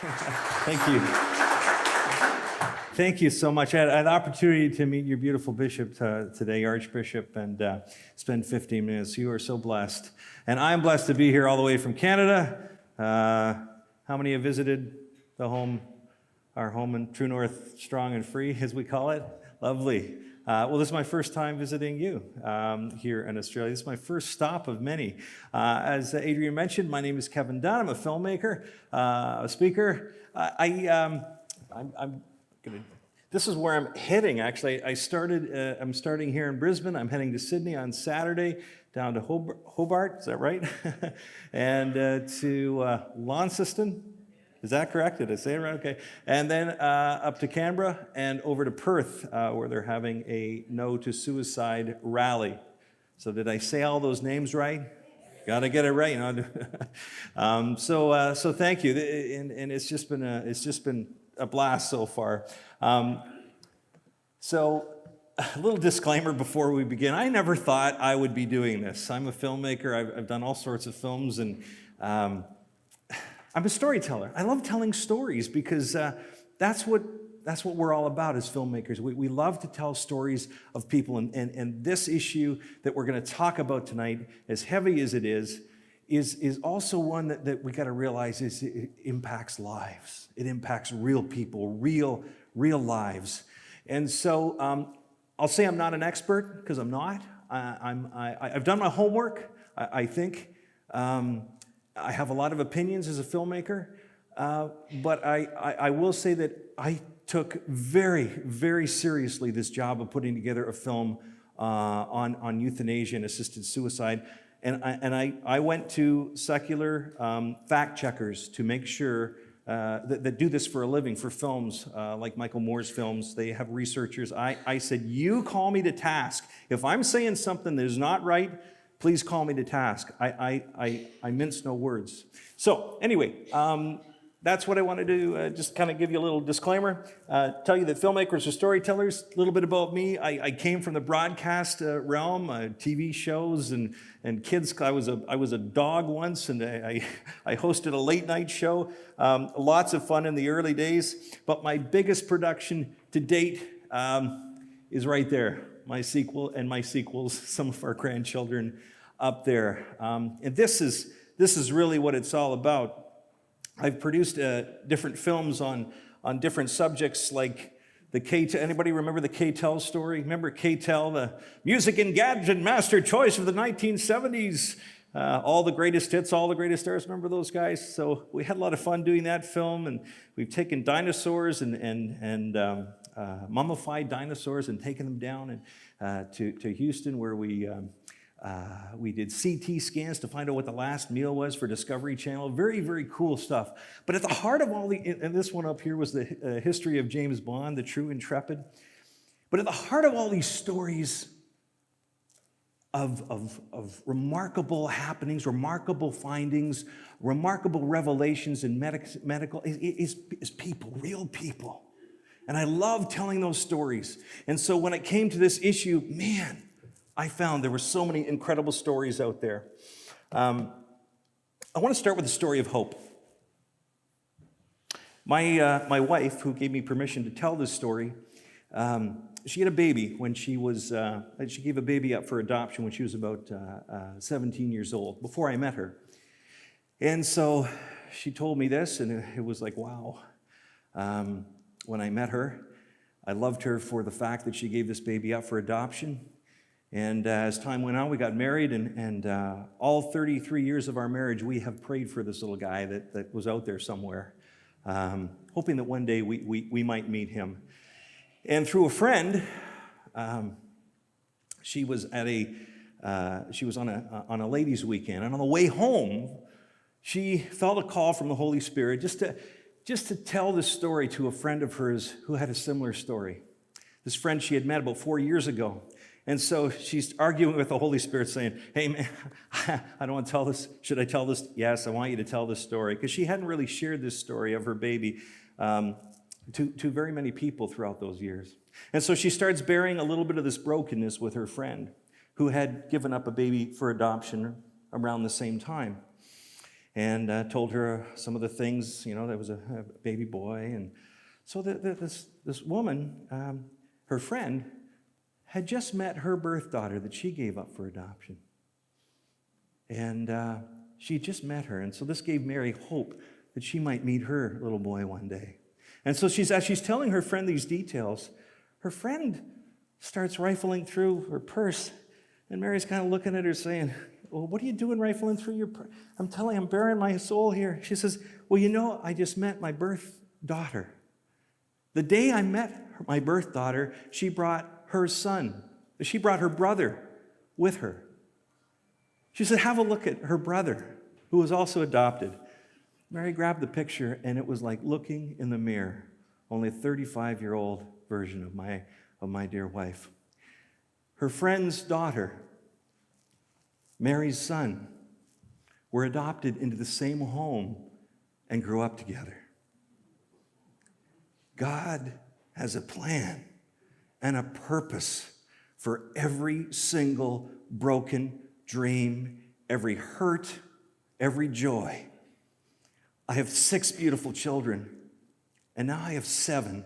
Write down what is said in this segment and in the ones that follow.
Thank you. Thank you so much. I had the opportunity to meet your beautiful bishop today, Archbishop, and spend 15 minutes. You are so blessed. And I'm blessed to be here all the way from Canada. How many have visited the home, our home in True North, strong and free, as we call it? Lovely. Well, this is my first time visiting you here in Australia. This is my first stop of many. As Adrian mentioned, my name is Kevin Dunn. I'm a filmmaker, a speaker. This is where I'm heading, actually. I'm starting here in Brisbane. I'm heading to Sydney on Saturday, down to Hobart, is that right? And to Launceston. Is that correct? Did I say it right? Okay. And then up to Canberra and over to Perth, where they're having a No to Suicide rally. So did I say all those names right? Got to get it right, you know. So thank you, and it's just been a blast so far. So a little disclaimer before we begin. I never thought I would be doing this. I'm a filmmaker. I've done all sorts of films, and I'm a storyteller. I love telling stories because that's what we're all about as filmmakers. We love to tell stories of people, and this issue that we're going to talk about tonight, as heavy as it is also one that we got to realize it impacts lives. It impacts real people, real lives. And so I'll say I'm not an expert because I'm not. I've done my homework. I think. I have a lot of opinions as a filmmaker, but I will say that I took very, very seriously this job of putting together a film on euthanasia and assisted suicide. And I went to secular fact checkers to make sure that do this for a living for films like Michael Moore's films. They have researchers. I said, you call me to task. If I'm saying something that is not right, please call me to task. I mince no words. So anyway, that's what I wanted to just kind of give you a little disclaimer. Tell you that filmmakers are storytellers. A little bit about me. I came from the broadcast realm, TV shows and kids. I was a dog once, and I hosted a late night show. Lots of fun in the early days. But my biggest production to date is right there. My sequel and my sequels, some of our grandchildren up there. And this is really what it's all about. I've produced different films on different subjects like the K-Tel. Anybody remember the K-Tel story? Remember K-Tel, the music and gadget master choice of the 1970s? All the greatest hits, all the greatest stars. Remember those guys? So we had a lot of fun doing that film, and we've taken dinosaurs and mummified dinosaurs and taken them down and to Houston, where we did CT scans to find out what the last meal was for Discovery Channel. Very, very cool stuff. But at the heart of all and this one up here was the history of James Bond, the true intrepid. But at the heart of all these stories of remarkable happenings, remarkable findings, remarkable revelations in medical is people, real people. And I love telling those stories. And so when it came to this issue, man, I found there were so many incredible stories out there. I want to start with the story of hope. My wife, who gave me permission to tell this story, she had a baby when she gave a baby up for adoption when she was about 17 years old, before I met her. And so she told me this, and it was like, wow. When I met her, I loved her for the fact that she gave this baby up for adoption. And as time went on, we got married, and all 33 years of our marriage, we have prayed for this little guy that was out there somewhere, hoping that one day we might meet him. And through a friend, she was on a ladies' weekend, and on the way home, she felt a call from the Holy Spirit just to tell this story to a friend of hers who had a similar story. This friend she had met about 4 years ago. And so she's arguing with the Holy Spirit saying, hey, man, I don't want to tell this. Should I tell this? Yes, I want you to tell this story. Because she hadn't really shared this story of her baby to very many people throughout those years. And so she starts bearing a little bit of this brokenness with her friend who had given up a baby for adoption around the same time. and told her some of the things, there was a baby boy. And so this woman, her friend, had just met her birth daughter that she gave up for adoption. And she just met her. And so this gave Mary hope that she might meet her little boy one day. And so as she's telling her friend these details, her friend starts rifling through her purse. And Mary's kind of looking at her saying, well, what are you doing rifling through your purse? I'm bearing my soul here. She says, well, I just met my birth daughter. The day I met my birth daughter, she brought her son. She brought her brother with her. She said, have a look at her brother, who was also adopted. Mary grabbed the picture, and it was like looking in the mirror, only a 35-year-old version of my dear wife. Her friend's daughter, Mary's son, were adopted into the same home and grew up together. God has a plan and a purpose for every single broken dream, every hurt, every joy. I have 6 beautiful children, and now I have 7,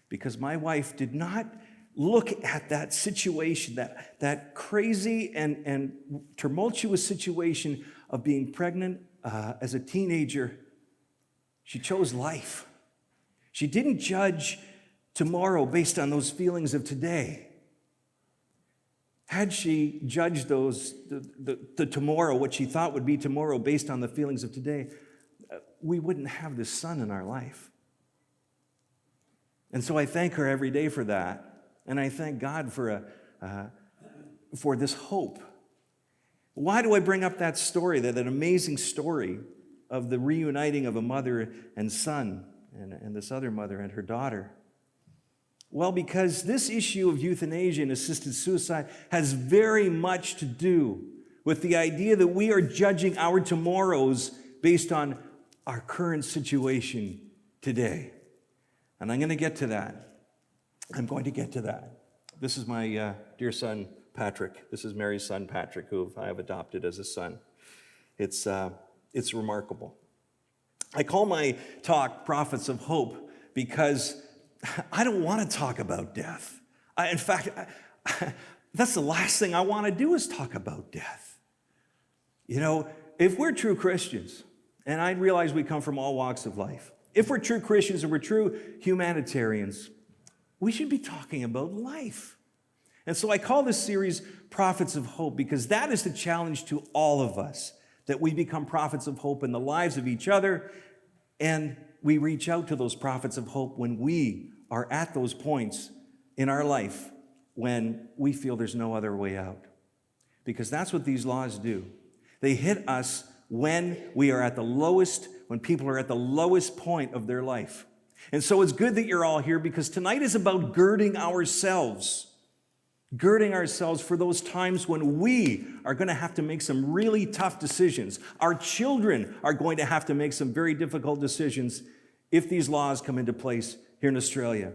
because my wife did not look at that situation, that crazy and tumultuous situation of being pregnant as a teenager. She chose life. She didn't judge tomorrow based on those feelings of today. Had she judged the tomorrow, what she thought would be tomorrow based on the feelings of today, we wouldn't have this son in our life. And so I thank her every day for that. And I thank God for this hope. Why do I bring up that story, that amazing story of the reuniting of a mother and son, and this other mother and her daughter? Well, because this issue of euthanasia and assisted suicide has very much to do with the idea that we are judging our tomorrows based on our current situation today. And I'm going to get to that. I'm going to get to that. This is my dear son, Patrick. This is Mary's son, Patrick, who I have adopted as a son. It's remarkable. I call my talk Prophets of Hope because I don't want to talk about death. In fact, that's the last thing I want to do is talk about death. If we're true Christians, and I realize we come from all walks of life, if we're true Christians and we're true humanitarians, we should be talking about life. And so I call this series Prophets of Hope because that is the challenge to all of us, that we become prophets of hope in the lives of each other, and we reach out to those prophets of hope when we are at those points in our life when we feel there's no other way out. Because that's what these laws do. They hit us when we are at the lowest, when people are at the lowest point of their life. And so it's good that you're all here because tonight is about girding ourselves for those times when we are going to have to make some really tough decisions. Our children are going to have to make some very difficult decisions if these laws come into place here in Australia.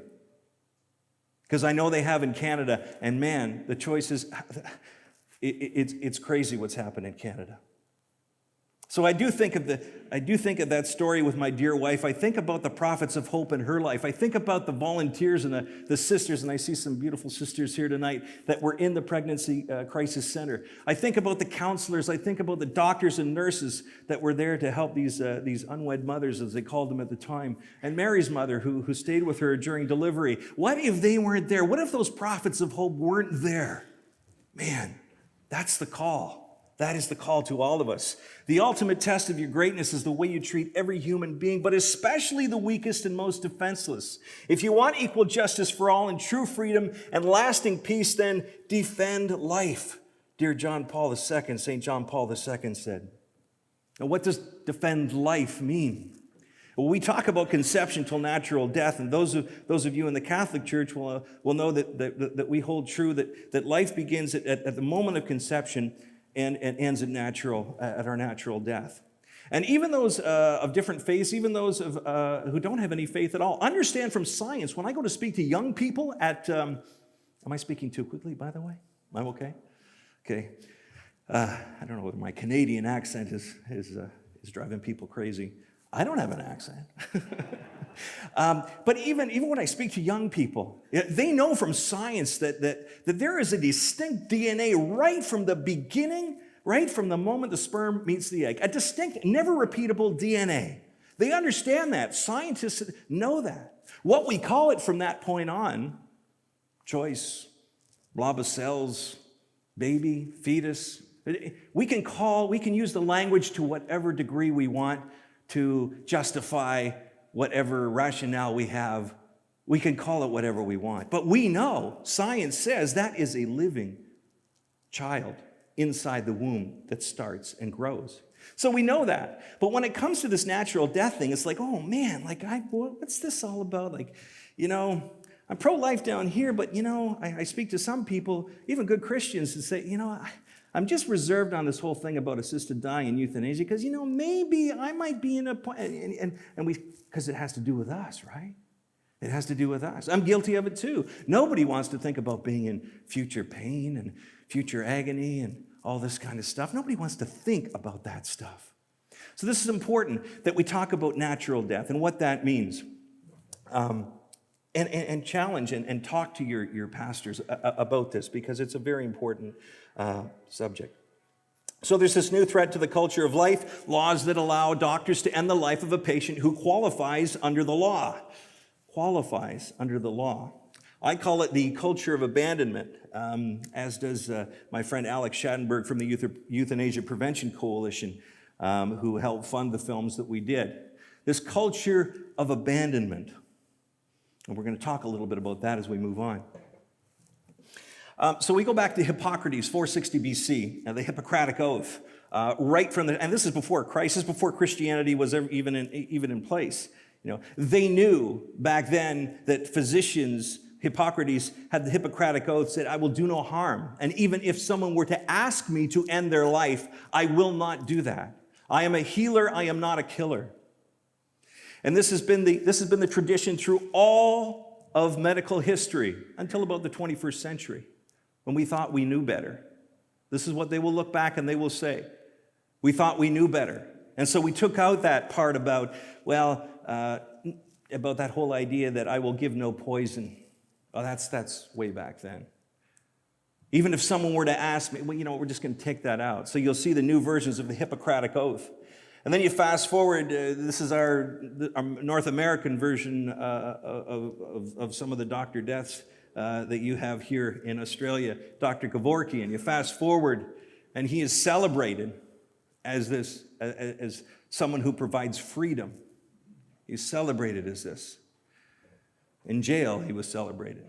Because I know they have in Canada, and man, the choices, it's crazy what's happened in Canada. So I do think of that story with my dear wife. I think about the prophets of hope in her life. I think about the volunteers and the sisters, and I see some beautiful sisters here tonight that were in the pregnancy crisis center. I think about the counselors. I think about the doctors and nurses that were there to help these unwed mothers, as they called them at the time, and Mary's mother who stayed with her during delivery. What if they weren't there? What if those prophets of hope weren't there? Man, that's the call. That is the call to all of us. The ultimate test of your greatness is the way you treat every human being, but especially the weakest and most defenseless. If you want equal justice for all and true freedom and lasting peace, then defend life. Dear John Paul II, St. John Paul II said. Now, what does defend life mean? Well, we talk about conception till natural death, and those of you in the Catholic Church will know that we hold true that life begins at the moment of conception and ends at our natural death. And even those of different faiths, even those who don't have any faith at all, understand from science, when I go to speak to young people am I speaking too quickly, by the way? Am I okay? Okay. I don't know whether my Canadian accent is driving people crazy. I don't have an accent. But even when I speak to young people, they know from science that there is a distinct DNA right from the beginning, right from the moment the sperm meets the egg, a distinct, never repeatable DNA. They understand that. Scientists know that. What we call it from that point on, choice, blob of cells, baby, fetus, we can use the language to whatever degree we want to justify whatever rationale we have. We can call it whatever we want. But we know, science says, that is a living child inside the womb that starts and grows. So we know that. But when it comes to this natural death thing, it's like, oh man, like, what's this all about? Like, I'm pro-life down here, but, I speak to some people, even good Christians, and say, I'm just reserved on this whole thing about assisted dying and euthanasia because, maybe I might be in a point, because it has to do with us, right? It has to do with us. I'm guilty of it too. Nobody wants to think about being in future pain and future agony and all this kind of stuff. Nobody wants to think about that stuff. So this is important that we talk about natural death and what that means. And challenge and talk to your pastors about this because it's a very important subject. So there's this new threat to the culture of life, laws that allow doctors to end the life of a patient who qualifies under the law. Qualifies under the law. I call it the culture of abandonment, as does my friend Alex Schattenberg from the Euthanasia Prevention Coalition, who helped fund the films that we did. This culture of abandonment. And we're going to talk a little bit about that as we move on. So we go back to Hippocrates, 460 BC, the Hippocratic Oath, and this is before Christ, this is before Christianity was even in place. They knew back then that physicians, Hippocrates had the Hippocratic Oath, said, I will do no harm. And even if someone were to ask me to end their life, I will not do that. I am a healer, I am not a killer. And this has been the tradition through all of medical history until about the 21st century, when we thought we knew better. This is what they will look back and they will say. We thought we knew better. And so we took out that part about that whole idea that I will give no poison. Well, that's way back then. Even if someone were to ask me, we're just going to take that out. So you'll see the new versions of the Hippocratic Oath. And then you fast forward, this is our North American version of some of the doctor deaths that you have here in Australia, Dr. Kevorkian. You fast forward, and he is celebrated as someone who provides freedom. He's celebrated as this. In jail, he was celebrated.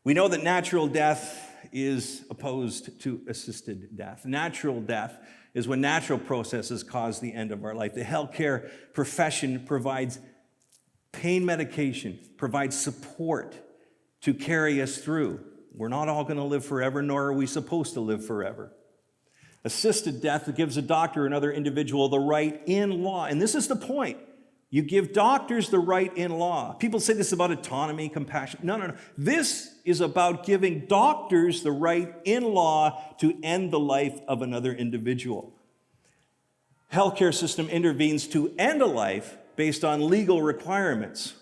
We know that natural death is opposed to assisted death. Natural death is when natural processes cause the end of our life. The healthcare profession provides pain medication, provides support to carry us through. We're not all going to live forever, nor are we supposed to live forever. Assisted death gives a doctor or another individual the right in law. And this is the point. You give doctors the right in law. People say this about autonomy, compassion. No. This is about giving doctors the right in law to end the life of another individual. Healthcare system intervenes to end a life based on legal requirements.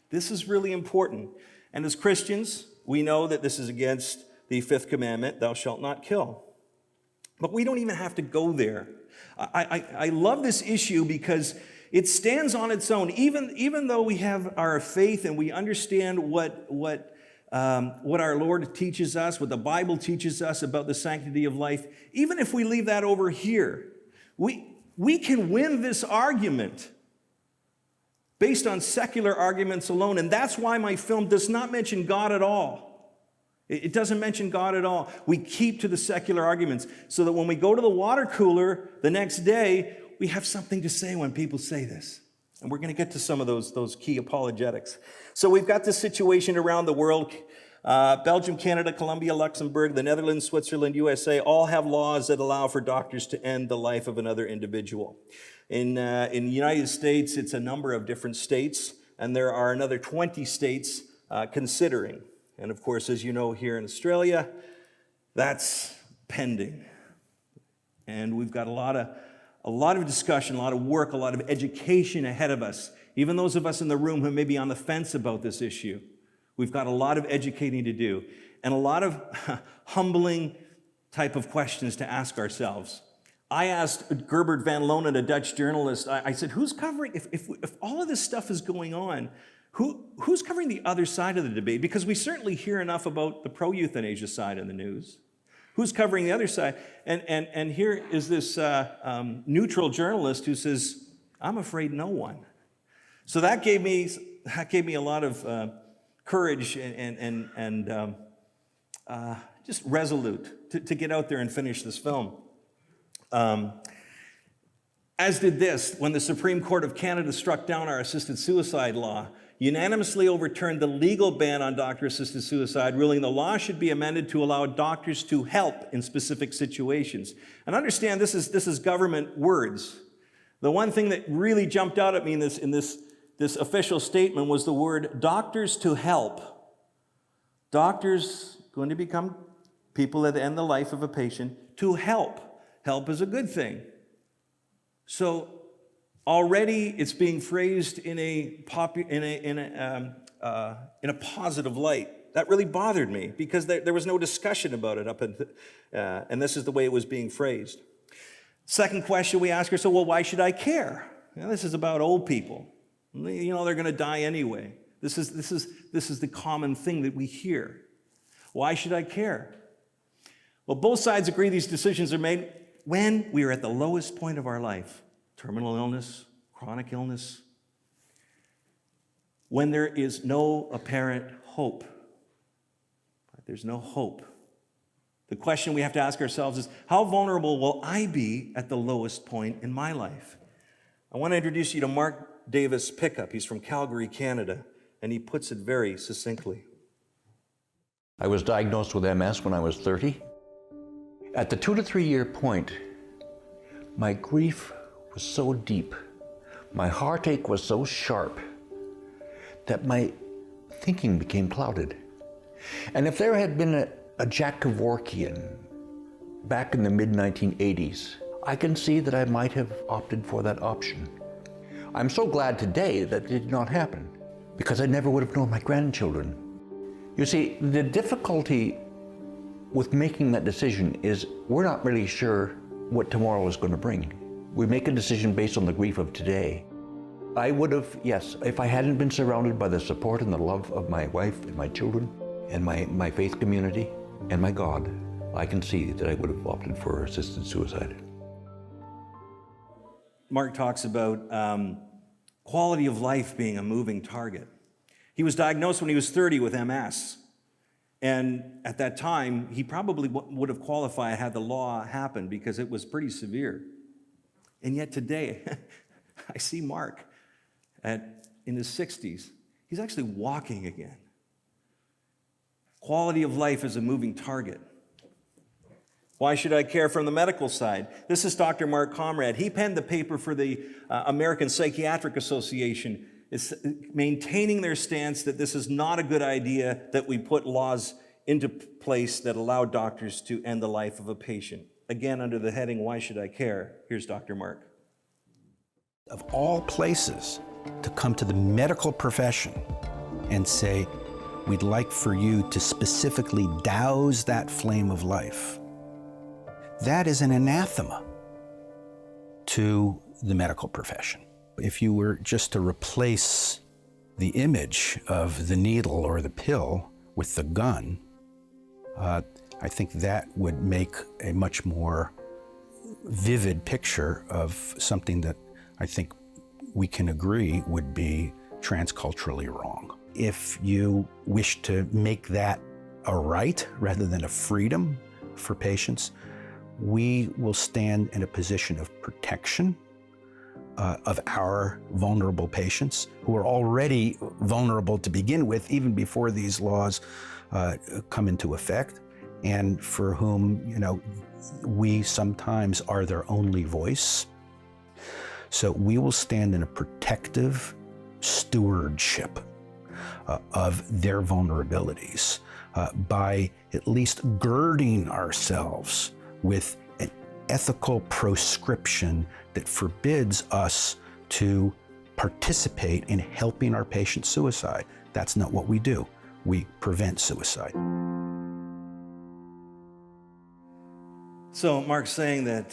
This is really important. And as Christians, we know that this is against the fifth commandment, thou shalt not kill. But we don't even have to go there. I love this issue because it stands on its own. Even though we have our faith and we understand what our Lord teaches us, what the Bible teaches us about the sanctity of life, even if we leave that over here, we can win this argument based on secular arguments alone. And that's why my film does not mention God at all. It doesn't mention God at all. We keep to the secular arguments so that when we go to the water cooler the next day, we have something to say when people say this. And we're going to get to some of those key apologetics. So we've got this situation around the world. Belgium, Canada, Colombia, Luxembourg, the Netherlands, Switzerland, USA, all have laws that allow for doctors to end the life of another individual. In the United States, it's a number of different states, and there are another 20 states considering. And of course, as you know, here in Australia, that's pending. And we've got a lot a lot of discussion, a lot of work, a lot of education ahead of us. Even those of us in the room who may be on the fence about this issue, we've got a lot of educating to do and a lot of humbling type of questions to ask ourselves. I asked Gerbert van Lonen, a Dutch journalist, I said, who's covering, if all of this stuff is going on, who's covering the other side of the debate? Because we certainly hear enough about the pro-euthanasia side in the news. Who's covering the other side? And here is this neutral journalist who says, I'm afraid no one. So that gave me a lot of courage and just resolute to get out there and finish this film. As did this, when the Supreme Court of Canada struck down our assisted suicide law, unanimously overturned the legal ban on doctor-assisted suicide, ruling the law should be amended to allow doctors to help in specific situations. And understand, this is government words. The one thing that really jumped out at me in this official statement was the word doctors to help. Doctors going to become people that end the life of a patient to help. Help is a good thing. So already it's being phrased in a positive light. That really bothered me because there was no discussion about it and this is the way it was being phrased. Second question we ask ourselves, well, why should I care? This is about old people. They're going to die anyway. This is the common thing that we hear. Why should I care? Well, both sides agree these decisions are made when we are at the lowest point of our life. Terminal illness, chronic illness. When there is no apparent hope. There's no hope. The question we have to ask ourselves is, how vulnerable will I be at the lowest point in my life? I want to introduce you to Mark Davis Pickup. He's from Calgary, Canada, and he puts it very succinctly. I was diagnosed with MS when I was 30. At the 2 to 3 year point, my grief was so deep, my heartache was so sharp, that my thinking became clouded. And if there had been a Jack Kevorkian back in the mid-1980s, I can see that I might have opted for that option. I'm so glad today that it did not happen, because I never would have known my grandchildren. You see, the difficulty with making that decision is we're not really sure what tomorrow is going to bring. We make a decision based on the grief of today. I would have, yes, if I hadn't been surrounded by the support and the love of my wife and my children and my faith community and my God, I can see that I would have opted for assisted suicide. Mark talks about quality of life being a moving target. He was diagnosed when he was 30 with MS. And at that time, he probably would have qualified had the law happened because it was pretty severe. And yet today, I see Mark in his 60s. He's actually walking again. Quality of life is a moving target. Why should I care from the medical side? This is Dr. Mark Comrade. He penned the paper for the American Psychiatric Association. It's maintaining their stance that this is not a good idea that we put laws into place that allow doctors to end the life of a patient. Again, under the heading, Why Should I Care? Here's Dr. Mark. Of all places to come to the medical profession and say, we'd like for you to specifically douse that flame of life, that is an anathema to the medical profession. If you were just to replace the image of the needle or the pill with the gun, I think that would make a much more vivid picture of something that I think we can agree would be transculturally wrong. If you wish to make that a right rather than a freedom for patients, we will stand in a position of protection of our vulnerable patients who are already vulnerable to begin with, even before these laws come into effect, and for whom, we sometimes are their only voice. So we will stand in a protective stewardship of their vulnerabilities by at least girding ourselves with ethical proscription that forbids us to participate in helping our patients suicide. That's not what we do. We prevent suicide. So Mark's saying that,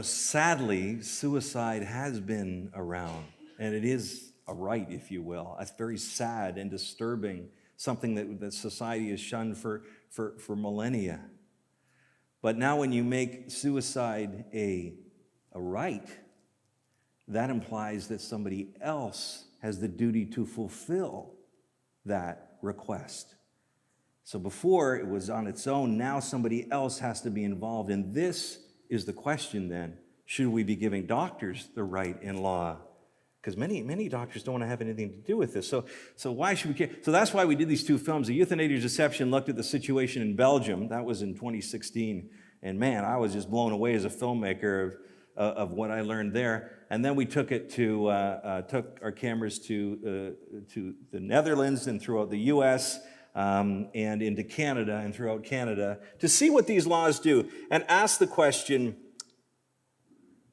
sadly, suicide has been around, and it is a right, if you will. That's very sad and disturbing, something that society has shunned for millennia. But now when you make suicide a right, that implies that somebody else has the duty to fulfill that request. So before it was on its own, now somebody else has to be involved. And this is the question then, should we be giving doctors the right in law? Because many doctors don't want to have anything to do with this. So why should we care? So that's why we did these two films. The Euthanasia Deception looked at the situation in Belgium. That was in 2016. And man, I was just blown away as a filmmaker of what I learned there. And then we took our cameras to the Netherlands and throughout the U.S., and into Canada and throughout Canada to see what these laws do and ask the question,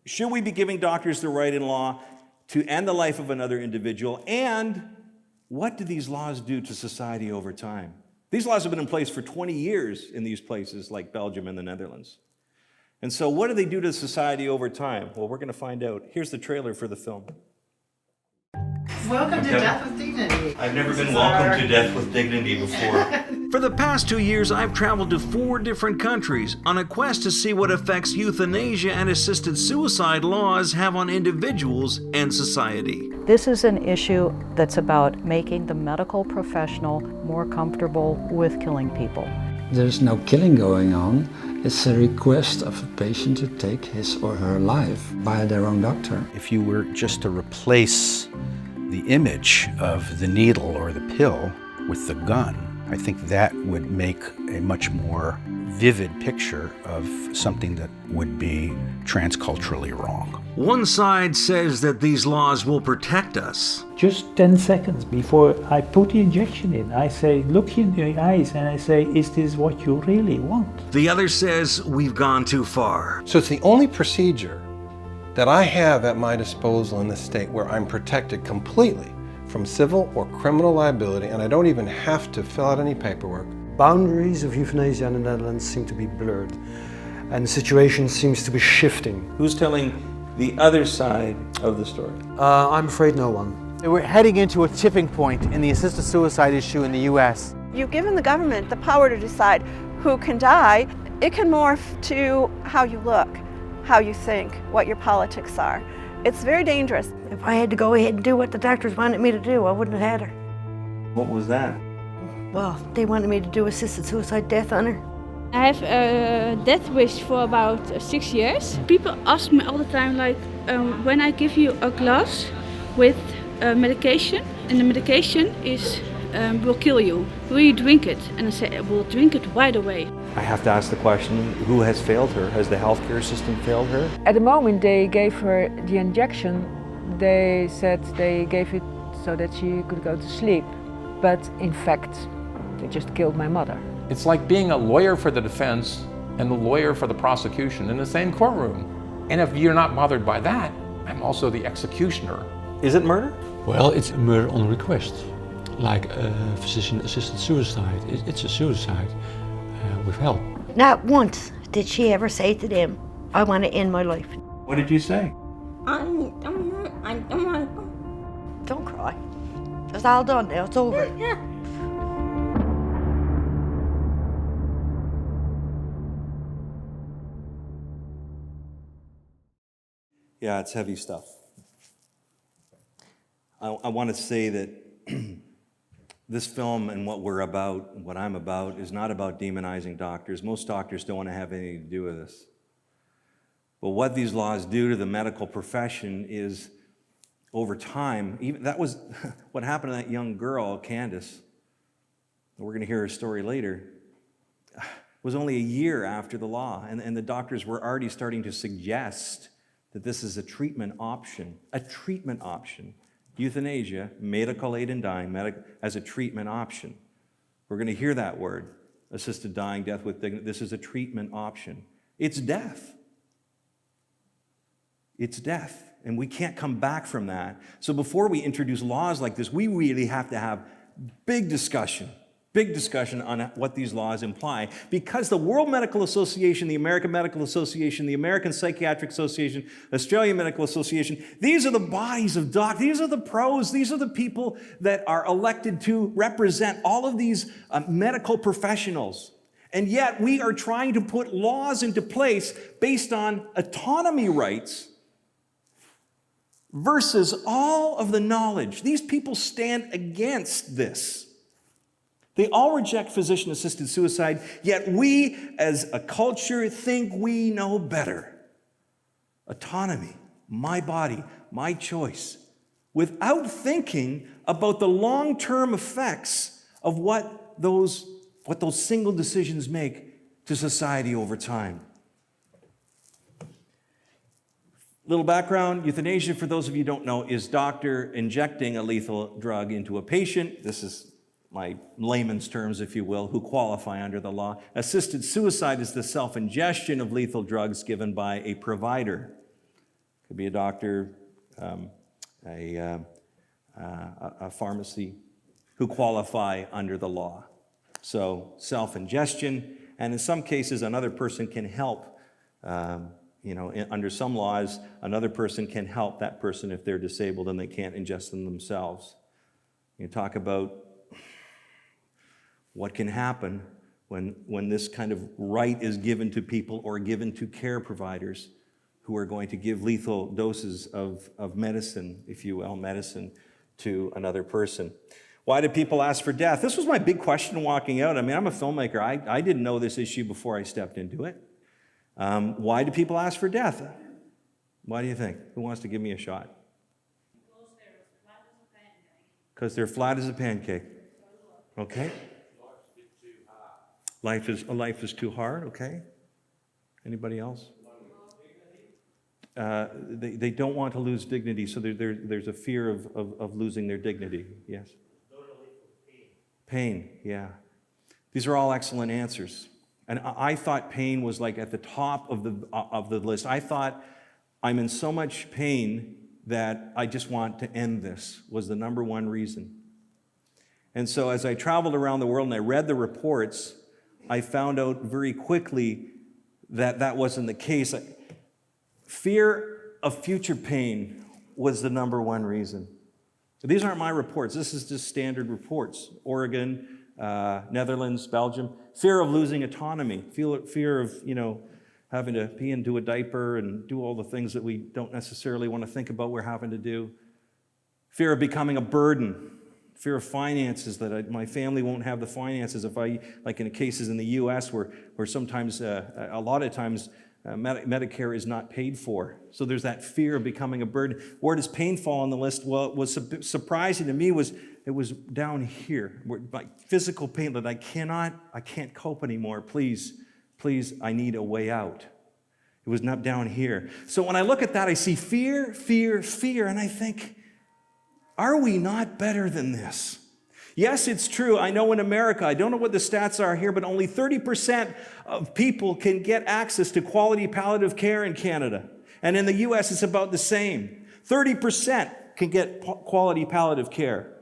should we be giving doctors the right in law to end the life of another individual? And what do these laws do to society over time? These laws have been in place for 20 years in these places like Belgium and the Netherlands. And so what do they do to society over time? Well, we're going to find out. Here's the trailer for the film. Welcome to Death with Dignity. I've never been welcomed to Death with Dignity before. For the past 2 years, I've traveled to 4 different countries on a quest to see what effects euthanasia and assisted suicide laws have on individuals and society. This is an issue that's about making the medical professional more comfortable with killing people. There's no killing going on. It's a request of a patient to take his or her life by their own doctor. If you were just to replace the image of the needle or the pill with the gun, I think that would make a much more vivid picture of something that would be transculturally wrong. One side says that these laws will protect us. Just 10 seconds before I put the injection in, I say, look in your eyes, and I say, is this what you really want? The other says we've gone too far. So it's the only procedure that I have at my disposal in the state where I'm protected completely from civil or criminal liability, and I don't even have to fill out any paperwork. Boundaries of euthanasia in the Netherlands seem to be blurred, and the situation seems to be shifting. Who's telling the other side of the story? I'm afraid no one. We're heading into a tipping point in the assisted suicide issue in the U.S. You've given the government the power to decide who can die. It can morph to how you look, how you think, what your politics are. It's very dangerous. If I had to go ahead and do what the doctors wanted me to do, I wouldn't have had her. What was that? Well, they wanted me to do assisted suicide death on her. I have a death wish for about 6 years. People ask me all the time, like, when I give you a glass with medication, and the medication will kill you, will you drink it? And I say, I will drink it right away. I have to ask the question, who has failed her? Has the healthcare system failed her? At the moment they gave her the injection, they said they gave it so that she could go to sleep. But in fact, they just killed my mother. It's like being a lawyer for the defense and the lawyer for the prosecution in the same courtroom. And if you're not bothered by that, I'm also the executioner. Is it murder? Well, it's murder on request. Like physician-assisted suicide. It's a suicide with help. Not once did she ever say to them, I want to end my life. What did you say? I don't want. Don't cry. It's all done now, it's over. Yeah. Yeah, it's heavy stuff. I want to say that this film and what we're about, what I'm about, is not about demonizing doctors. Most doctors don't want to have anything to do with this. But what these laws do to the medical profession is, over time, that was what happened to that young girl, Candace. We're going to hear her story later. It was only a year after the law, and the doctors were already starting to suggest that this is a treatment option. Euthanasia, medical aid in dying, as a treatment option. We're going to hear that word, assisted dying, death with dignity. This is a treatment option. It's death. It's death. And we can't come back from that. So before we introduce laws like this, we really have to have big discussion on what these laws imply, because the World Medical Association, the American Medical Association, the American Psychiatric Association, Australian Medical Association, these are the bodies of doctors, these are the pros, these are the people that are elected to represent all of these medical professionals. And yet we are trying to put laws into place based on autonomy rights versus all of the knowledge. These people stand against this. They all reject physician-assisted suicide, yet we as a culture think we know better. Autonomy, my body, my choice, without thinking about the long-term effects of what those single decisions make to society over time. Little background, euthanasia, for those of you who don't know, is doctor injecting a lethal drug into a patient. This is my layman's terms, if you will, who qualify under the law. Assisted suicide is the self-ingestion of lethal drugs given by a provider. Could be a doctor, a pharmacy, who qualify under the law. So self-ingestion, and in some cases, another person can help. Under some laws, another person can help that person if they're disabled and they can't ingest them themselves. You talk about what can happen when this kind of right is given to people or given to care providers who are going to give lethal doses of medicine, if you will, medicine to another person. Why do people ask for death? This was my big question walking out. I mean, I'm a filmmaker. I didn't know this issue before I stepped into it. Why do people ask for death? Why do you think? Who wants to give me a shot? Because they're flat as a pancake. Okay. Life is too hard. Okay. Anybody else? They don't want to lose dignity, so there's a fear of losing their dignity. Yes. Pain. Yeah. These are all excellent answers. And I thought pain was like at the top of the list. I thought I'm in so much pain that I just want to end this was the number one reason. And so as I traveled around the world and I read the reports, I found out very quickly that that wasn't the case. Fear of future pain was the number one reason. These aren't my reports. This is just standard reports. Oregon, Netherlands, Belgium. Fear of losing autonomy. Fear of, having to pee into a diaper and do all the things that we don't necessarily want to think about we're having to do. Fear of becoming a burden. Fear of finances, that my family won't have the finances if like in cases in the U.S. where sometimes, a lot of times, Medicare is not paid for. So there's that fear of becoming a burden. Where does pain fall on the list? Well, what was surprising to me was it was down here, where my physical pain that I can't cope anymore. Please, I need a way out. It was not down here. So when I look at that, I see fear, and I think, are we not better than this? Yes, it's true. I know in America, I don't know what the stats are here, but only 30% of people can get access to quality palliative care in Canada. And in the U.S., it's about the same. 30% can get quality palliative care.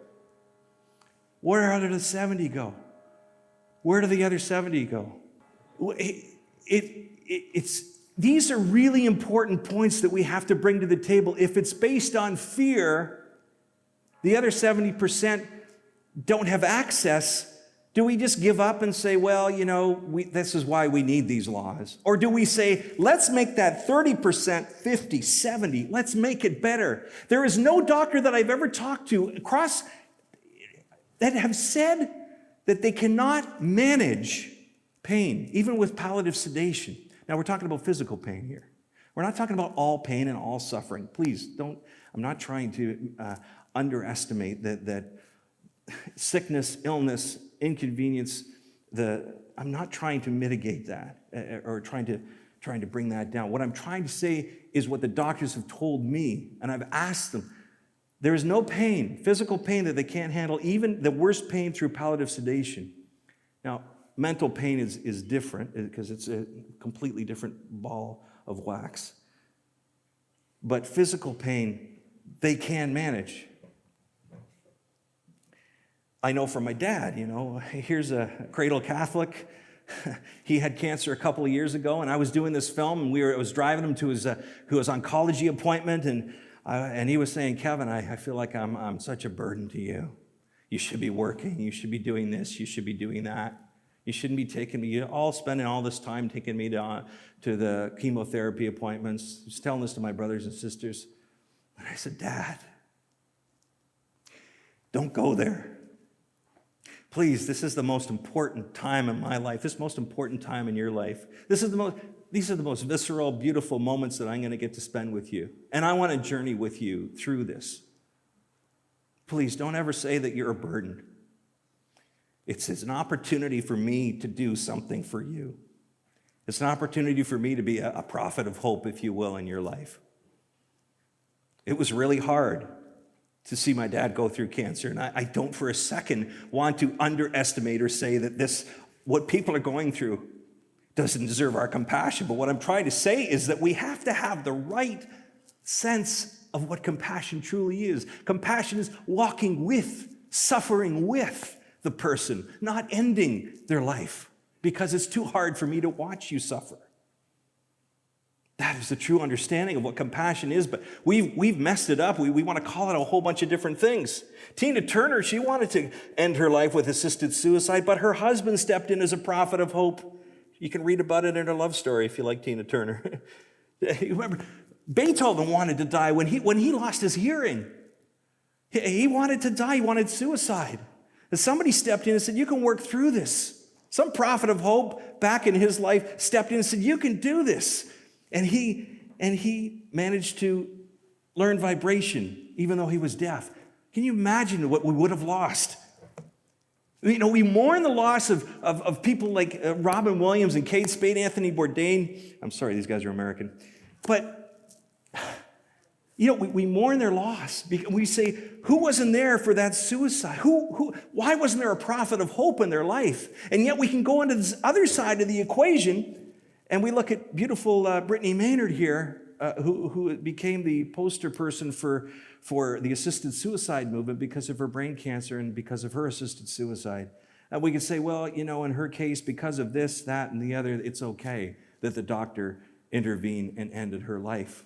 Where do the 70 go? Where do the other 70 go? These are really important points that we have to bring to the table. If it's based on fear, the other 70% don't have access. Do we just give up and say, well, this is why we need these laws? Or do we say, let's make that 30%, 50, 70, let's make it better? There is no doctor that I've ever talked to across that have said that they cannot manage pain, even with palliative sedation. Now, we're talking about physical pain here. We're not talking about all pain and all suffering. Please don't, I'm not trying to underestimate that sickness, illness, inconvenience, I'm not trying to mitigate that or trying to bring that down. What I'm trying to say is what the doctors have told me, and I've asked them. There is no pain, physical pain that they can't handle, even the worst pain through palliative sedation. Now, mental pain is different because it's a completely different ball of wax. But physical pain, they can manage. I know from my dad, here's a cradle Catholic. He had cancer a couple of years ago, and I was doing this film, and I was driving him to his oncology appointment, and he was saying, Kevin, I feel like I'm such a burden to you. You should be working. You should be doing this. You should be doing that. You shouldn't be taking me. You're all spending all this time taking me to the chemotherapy appointments. I was telling this to my brothers and sisters, and I said, Dad, don't go there. Please, this is the most important time in my life. This is the most important time in your life. These are the most visceral, beautiful moments that I'm going to get to spend with you. And I want to journey with you through this. Please don't ever say that you're a burden. It's an opportunity for me to do something for you. It's an opportunity for me to be a prophet of hope, if you will, in your life. It was really hard to see my dad go through cancer, and I don't for a second want to underestimate or say that what people are going through doesn't deserve our compassion. But what I'm trying to say is that we have to have the right sense of what compassion truly is. Compassion is walking with, suffering with the person, not ending their life because it's too hard for me to watch you suffer. That is the true understanding of what compassion is, but we've messed it up. We want to call it a whole bunch of different things. Tina Turner, she wanted to end her life with assisted suicide, but her husband stepped in as a prophet of hope. You can read about it in her love story if you like Tina Turner. Remember, Beethoven wanted to die when he lost his hearing. He wanted to die. He wanted suicide. And somebody stepped in and said, you can work through this. Some prophet of hope back in his life stepped in and said, you can do this. And he managed to learn vibration, even though he was deaf. Can you imagine what we would have lost? We mourn the loss of people like Robin Williams and Kate Spade, Anthony Bourdain. I'm sorry, these guys are American. But, we mourn their loss. We say, who wasn't there for that suicide? Why wasn't there a prophet of hope in their life? And yet we can go into this other side of the equation. And we look at beautiful Brittany Maynard here, who became the poster person for the assisted suicide movement because of her brain cancer and because of her assisted suicide. And we could say, well, in her case, because of this, that, and the other, it's okay that the doctor intervened and ended her life.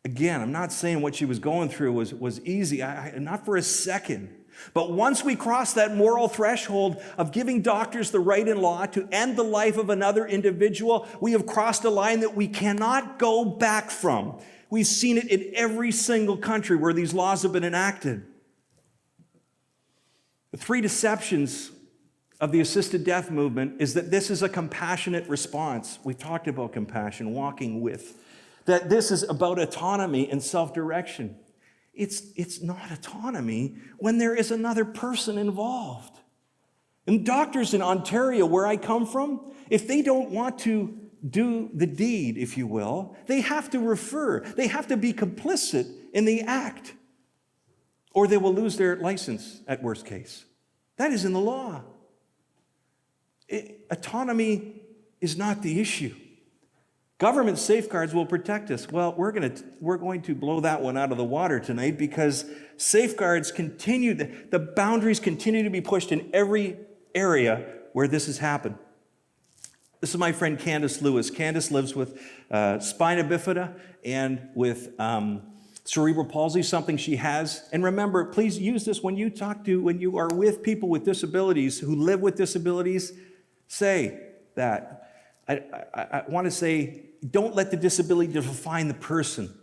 Again, I'm not saying what she was going through was easy, not for a second. But once we cross that moral threshold of giving doctors the right in law to end the life of another individual, we have crossed a line that we cannot go back from. We've seen it in every single country where these laws have been enacted. The three deceptions of the assisted death movement is that this is a compassionate response. We've talked about compassion, walking with. That this is about autonomy and self-direction. It's not autonomy when there is another person involved. And doctors in Ontario, where I come from, if they don't want to do the deed, if you will, they have to refer. They have to be complicit in the act, or they will lose their license at worst case. That is in the law. Autonomy is not the issue. Government safeguards will protect us. Well, we're going to blow that one out of the water tonight because safeguards continue, the boundaries continue to be pushed in every area where this has happened. This is my friend Candace Lewis. Candace lives with spina bifida and with cerebral palsy, something she has. And remember, please use this when you are with people with disabilities who live with disabilities, say that. I want to say, don't let the disability define the person.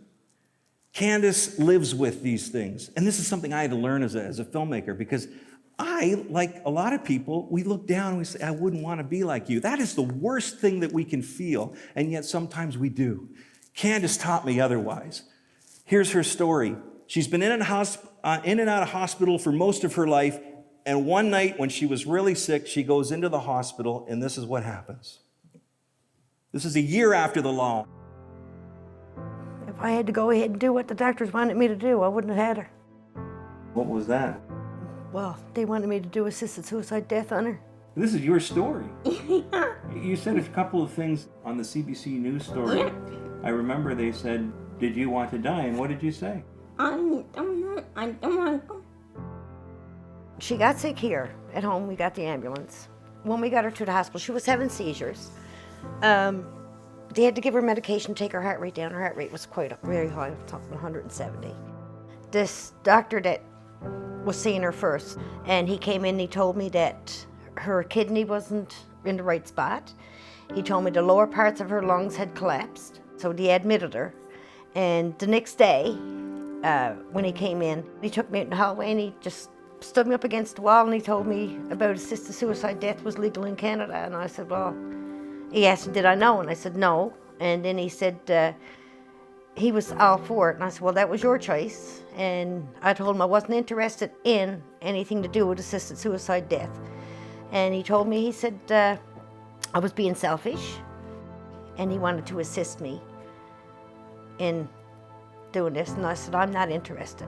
Candace lives with these things. And this is something I had to learn as a filmmaker because I, like a lot of people, we look down and we say, I wouldn't want to be like you. That is the worst thing that we can feel, and yet sometimes we do. Candace taught me otherwise. Here's her story. She's been in and out of hospital for most of her life, and one night when she was really sick, she goes into the hospital, and this is what happens. This is a year after the law. If I had to go ahead and do what the doctors wanted me to do, I wouldn't have had her. What was that? Well, they wanted me to do assisted suicide death on her. This is your story. You said a couple of things on the CBC News story. I remember they said, did you want to die? And what did you say? I don't want to. She got sick here at home. We got the ambulance. When we got her to the hospital, she was having seizures. They had to give her medication, take her heart rate down. Her heart rate was very high, top of 170. This doctor that was seeing her first, and he came in and he told me that her kidney wasn't in the right spot. He told me the lower parts of her lungs had collapsed, so they admitted her. And the next day, when he came in, he took me out in the hallway and he just stood me up against the wall and he told me about assisted suicide. Death was legal in Canada. And I said, well, he asked, did I know? And I said, no. And then he said he was all for it. And I said, well, that was your choice. And I told him I wasn't interested in anything to do with assisted suicide death. And he told me, he said, I was being selfish and he wanted to assist me in doing this. And I said, I'm not interested.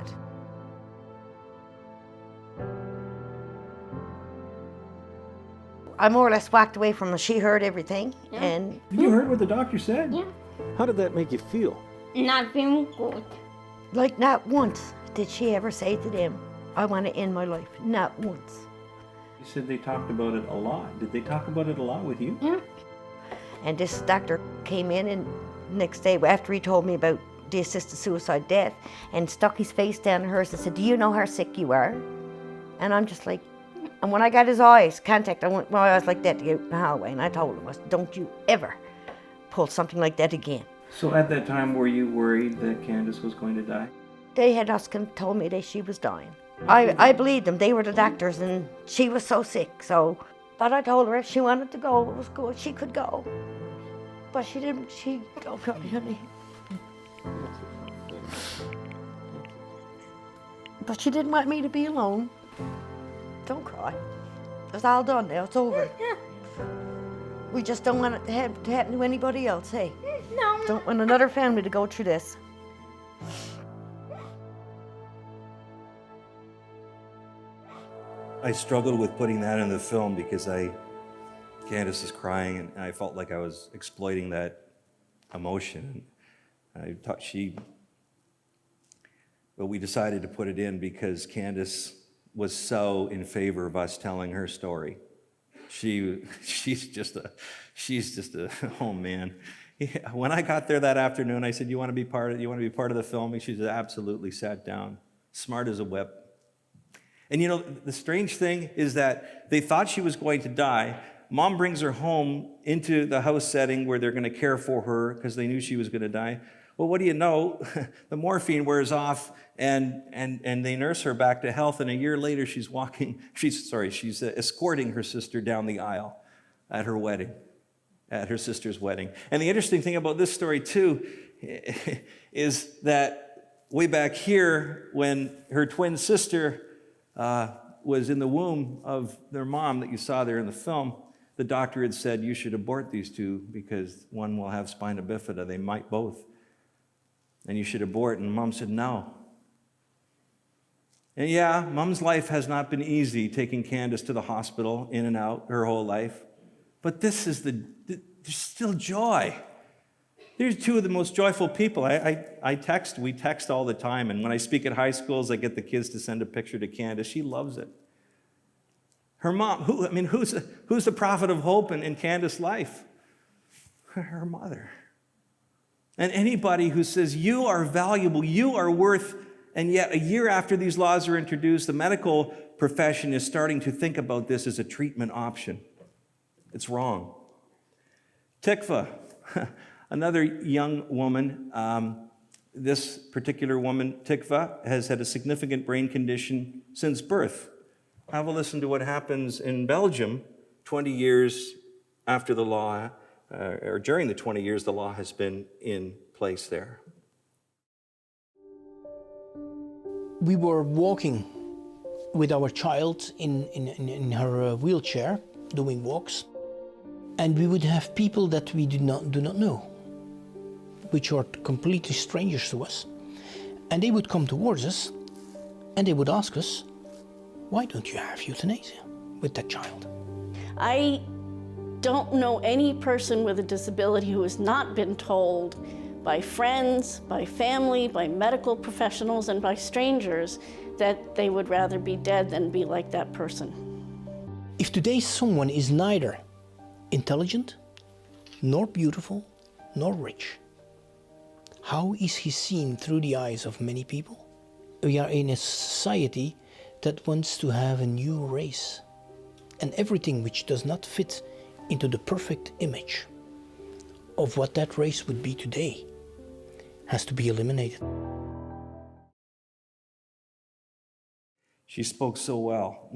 I more or less walked away from her. She heard everything. Yeah. And You heard what the doctor said? Yeah. How did that make you feel? Not feeling good. like not once did she ever say to them, I want to end my life. Not once. You said they talked about it a lot. Did they talk about it a lot with you? Yeah. And this doctor came in and next day after he told me about the assisted suicide death and stuck his face down in hers and said, do you know how sick you are? And I'm just like, and when I got his eyes contact, I went my eyes like that to get out in the hallway, and I told him, I said, don't you ever pull something like that again. So at that time, were you worried that Candace was going to die? They had told me that she was dying. I believed them. They were the doctors, and she was so sick. But I told her if she wanted to go, it was good. She could go. But she didn't. Oh, honey. But she didn't want me to be alone. Don't cry. It's all done now. It's over. We just don't want it to happen to anybody else, hey? No. Don't want another family to go through this. I struggled with putting that in the film because Candace is crying and I felt like I was exploiting that emotion. I thought but we decided to put it in because Candace was so in favor of us telling her story. She's just a oh man. Yeah, when I got there that afternoon, I said, you want to be part of the filming? She just absolutely sat down, smart as a whip. And you know, the strange thing is that they thought she was going to die. Mom brings her home into the house setting where they're going to care for her because they knew she was going to die. Well, what do you know? The morphine wears off and they nurse her back to health. And a year later, she's escorting her sister down the aisle at her wedding, at her sister's wedding. And the interesting thing about this story too is that way back here when her twin sister was in the womb of their mom that you saw there in the film, the doctor had said, you should abort these two because one will have spina bifida. They might both. And you should abort. And Mom said, no. And yeah, Mom's life has not been easy, taking Candace to the hospital, in and out, her whole life. But this is there's still joy. They're two of the most joyful people. We text all the time, and when I speak at high schools, I get the kids to send a picture to Candace. She loves it. Her mom, who's the prophet of hope in Candace's life? Her mother. And anybody who says, you are valuable, you are worth, and yet a year after these laws are introduced, the medical profession is starting to think about this as a treatment option. It's wrong. Tikva, another young woman, this particular woman, Tikva, has had a significant brain condition since birth. Have a listen to what happens in Belgium 20 years after the law, or during the 20 years the law has been in place there. We were walking with our child in her wheelchair, doing walks, and we would have people that we do not know, which are completely strangers to us, and they would come towards us and they would ask us, why don't you have euthanasia with that child? I don't know any person with a disability who has not been told by friends, by family, by medical professionals, and by strangers that they would rather be dead than be like that person. If today someone is neither intelligent, nor beautiful, nor rich, how is he seen through the eyes of many people? We are in a society that wants to have a new race, and everything which does not fit into the perfect image of what that race would be today has to be eliminated. She spoke so well.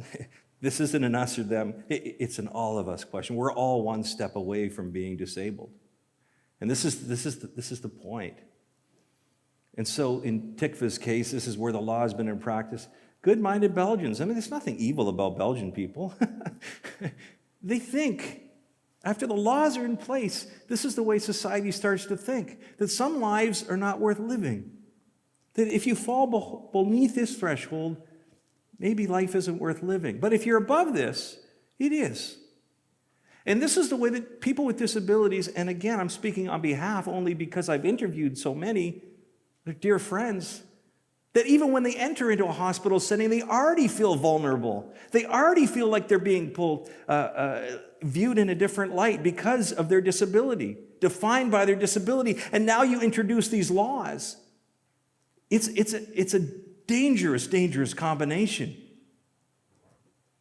This isn't an us or them, it's an all of us question. We're all one step away from being disabled. And this is the point. And so in Tikva's case, this is where the law has been in practice. Good-minded Belgians, I mean, there's nothing evil about Belgian people. They think, after the laws are in place, this is the way society starts to think, that some lives are not worth living. That if you fall beneath this threshold, maybe life isn't worth living. But if you're above this, it is. And this is the way that people with disabilities, and again, I'm speaking on behalf only because I've interviewed so many, they're dear friends, that even when they enter into a hospital setting, they already feel vulnerable. They already feel like they're being viewed in a different light because of their disability, defined by their disability. And now you introduce these laws. It's a dangerous, dangerous combination.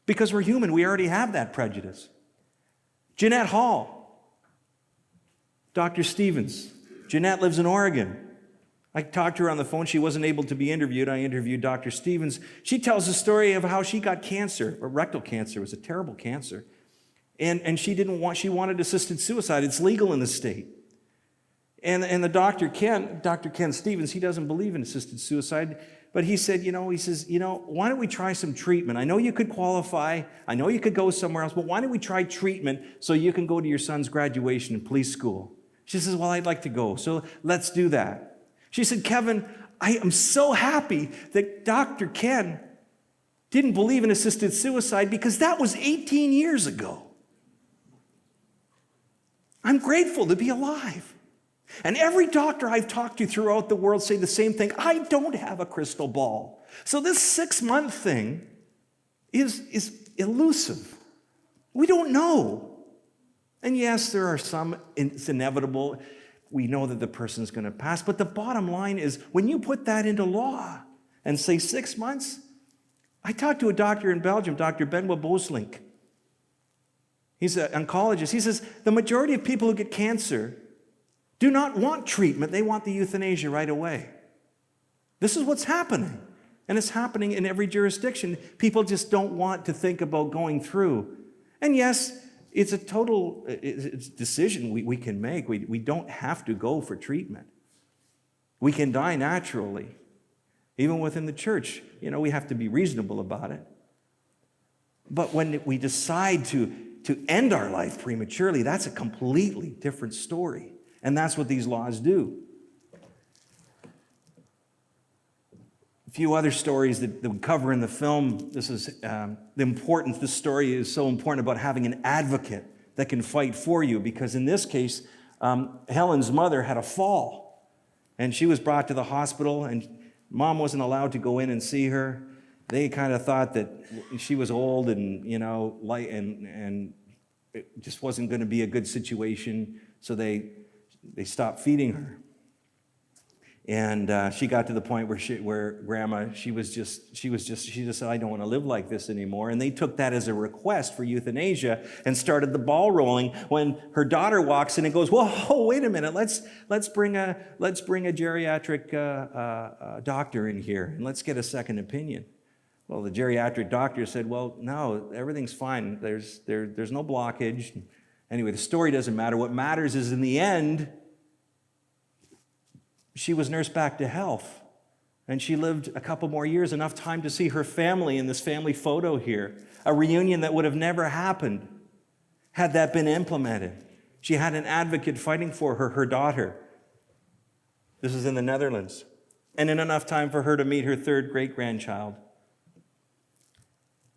Because we're human, we already have that prejudice. Jeanette Hall, Dr. Stevens. Jeanette lives in Oregon. I talked to her on the phone. She wasn't able to be interviewed. I interviewed Dr. Stevens. She tells the story of how she got cancer, or rectal cancer. It was a terrible cancer. And she wanted assisted suicide. It's legal in the state. And the Dr. Ken Stevens, he doesn't believe in assisted suicide, but he said, why don't we try some treatment? I know you could qualify. I know you could go somewhere else, but why don't we try treatment so you can go to your son's graduation in police school? She says, well, I'd like to go, so let's do that. She said, Kevin, I am so happy that Dr. Ken didn't believe in assisted suicide because that was 18 years ago. I'm grateful to be alive. And every doctor I've talked to throughout the world say the same thing. I don't have a crystal ball. So this 6-month thing is elusive. We don't know. And yes, there are some, it's inevitable. We know that the person's going to pass. But the bottom line is, when you put that into law and say 6 months, I talked to a doctor in Belgium, Dr. Benoit Boslink. He's an oncologist. He says the majority of people who get cancer do not want treatment. They want the euthanasia right away. This is what's happening. And it's happening in every jurisdiction. People just don't want to think about going through. And yes, it's a total decision we can make. We don't have to go for treatment. We can die naturally. Even within the church, we have to be reasonable about it. But when we decide to end our life prematurely, that's a completely different story. And that's what these laws do. A few other stories that we cover in the film. This is the importance. This story is so important about having an advocate that can fight for you, because in this case, Helen's mother had a fall, and she was brought to the hospital, and mom wasn't allowed to go in and see her. They kind of thought that she was old and light, and it just wasn't going to be a good situation, so they stopped feeding her. And she got to the point where grandma, she just said, I don't want to live like this anymore. And they took that as a request for euthanasia and started the ball rolling when her daughter walks in and goes, whoa, wait a minute, let's bring a geriatric doctor in here and let's get a second opinion. Well, the geriatric doctor said, well, no, everything's fine. There's no blockage. Anyway, the story doesn't matter. What matters is in the end, she was nursed back to health, and she lived a couple more years, enough time to see her family in this family photo here, a reunion that would have never happened had that been implemented. She had an advocate fighting for her daughter. This is in the Netherlands. And in enough time for her to meet her third great-grandchild.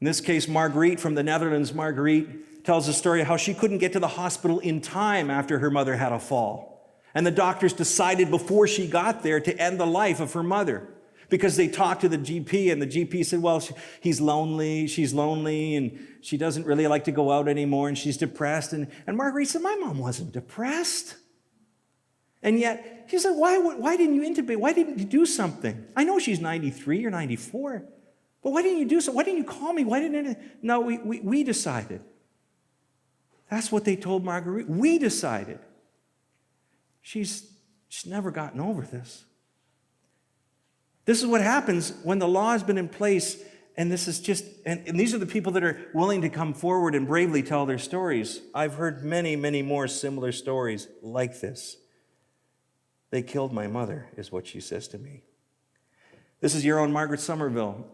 In this case, Marguerite from the Netherlands, Marguerite tells a story of how she couldn't get to the hospital in time after her mother had a fall. And the doctors decided before she got there to end the life of her mother, because they talked to the GP, and the GP said, well, she's lonely, she's lonely, and she doesn't really like to go out anymore, and she's depressed. And Marguerite said, my mom wasn't depressed. And yet, she said, why didn't you intubate? Why didn't you do something? I know she's 93 or 94, but why didn't you do something? Why didn't you call me? Why didn't it? No, we decided. That's what they told Marguerite. We decided. She's never gotten over this. This is what happens when the law has been in place, and this is just, and these are the people that are willing to come forward and bravely tell their stories. I've heard many, many more similar stories like this. They killed my mother, is what she says to me. This is your own Margaret Somerville.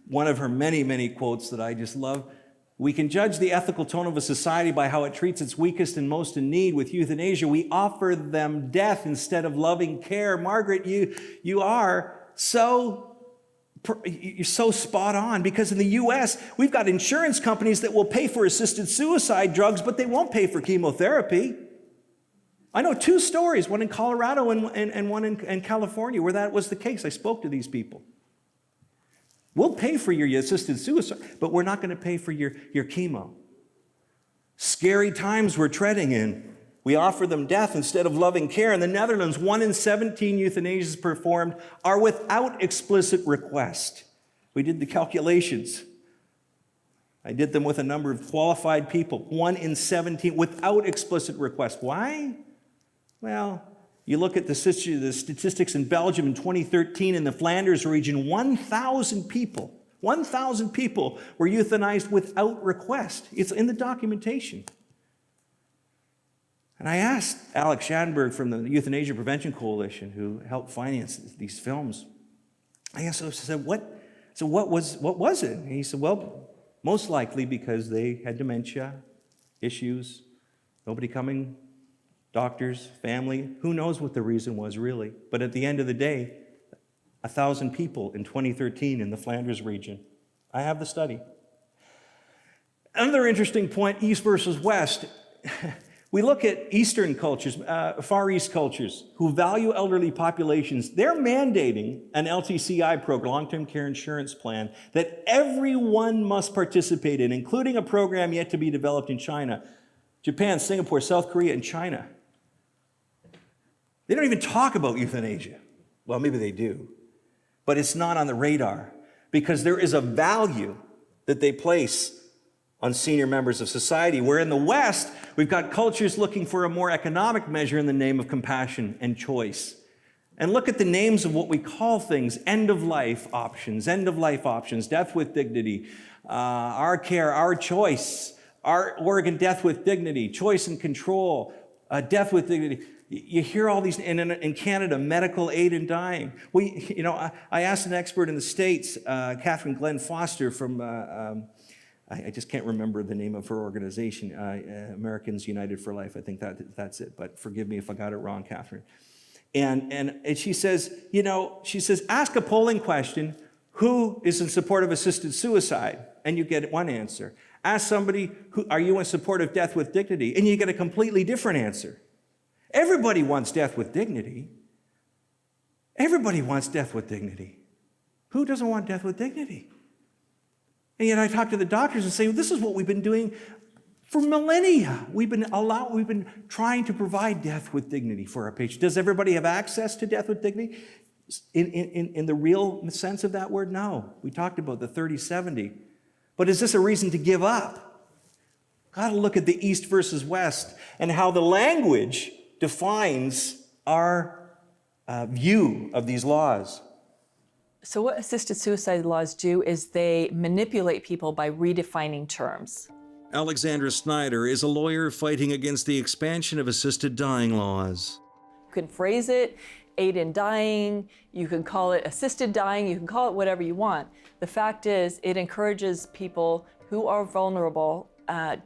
One of her many, many quotes that I just love. We can judge the ethical tone of a society by how it treats its weakest and most in need. With euthanasia, we offer them death instead of loving care. Margaret, you're so spot on, because in the U.S., we've got insurance companies that will pay for assisted suicide drugs, but they won't pay for chemotherapy. I know 2 stories, one in Colorado and one in California, where that was the case. I spoke to these people. We'll pay for your assisted suicide, but we're not going to pay for your chemo. Scary times we're treading in. We offer them death instead of loving care. In the Netherlands, 1 in 17 euthanasias performed are without explicit request. We did the calculations. I did them with a number of qualified people. 1 in 17 without explicit request. Why? Well, you look at the statistics in Belgium in 2013 in the Flanders region, 1,000 people were euthanized without request. It's in the documentation. And I asked Alex Schanberg from the Euthanasia Prevention Coalition, who helped finance these films, I said, what was it? And he said, well, most likely because they had dementia, issues, nobody coming, doctors, family, who knows what the reason was really. But at the end of the day, 1,000 people in 2013 in the Flanders region. I have the study. Another interesting point, East versus West. We look at Eastern cultures, Far East cultures, who value elderly populations. They're mandating an LTCI program, long-term care insurance plan, that everyone must participate in, including a program yet to be developed in China, Japan, Singapore, South Korea, and China. They don't even talk about euthanasia. Well, maybe they do, but it's not on the radar, because there is a value that they place on senior members of society, where in the West, we've got cultures looking for a more economic measure in the name of compassion and choice. And look at the names of what we call things: end-of-life options, death with dignity, our care, our choice, our Oregon death with dignity, choice and control, death with dignity. You hear all these, in Canada, medical aid in dying. I asked an expert in the States, Catherine Glenn Foster from, I just can't remember the name of her organization, Americans United for Life. I think that's it, but forgive me if I got it wrong, Catherine. And she says, ask a polling question, who is in support of assisted suicide? And you get one answer. Ask somebody, are you in support of death with dignity? And you get a completely different answer. Everybody wants death with dignity. Everybody wants death with dignity. Who doesn't want death with dignity? And yet I talk to the doctors and say, well, this is what we've been doing for millennia. We've been trying to provide death with dignity for our patients. Does everybody have access to death with dignity? In the real sense of that word, no. We talked about the 30-70. But is this a reason to give up? Got to look at the East versus West and how the language defines our view of these laws. So what assisted suicide laws do is they manipulate people by redefining terms. Alexandra Snyder is a lawyer fighting against the expansion of assisted dying laws. You can phrase it aid in dying, you can call it assisted dying, you can call it whatever you want. The fact is, it encourages people who are vulnerable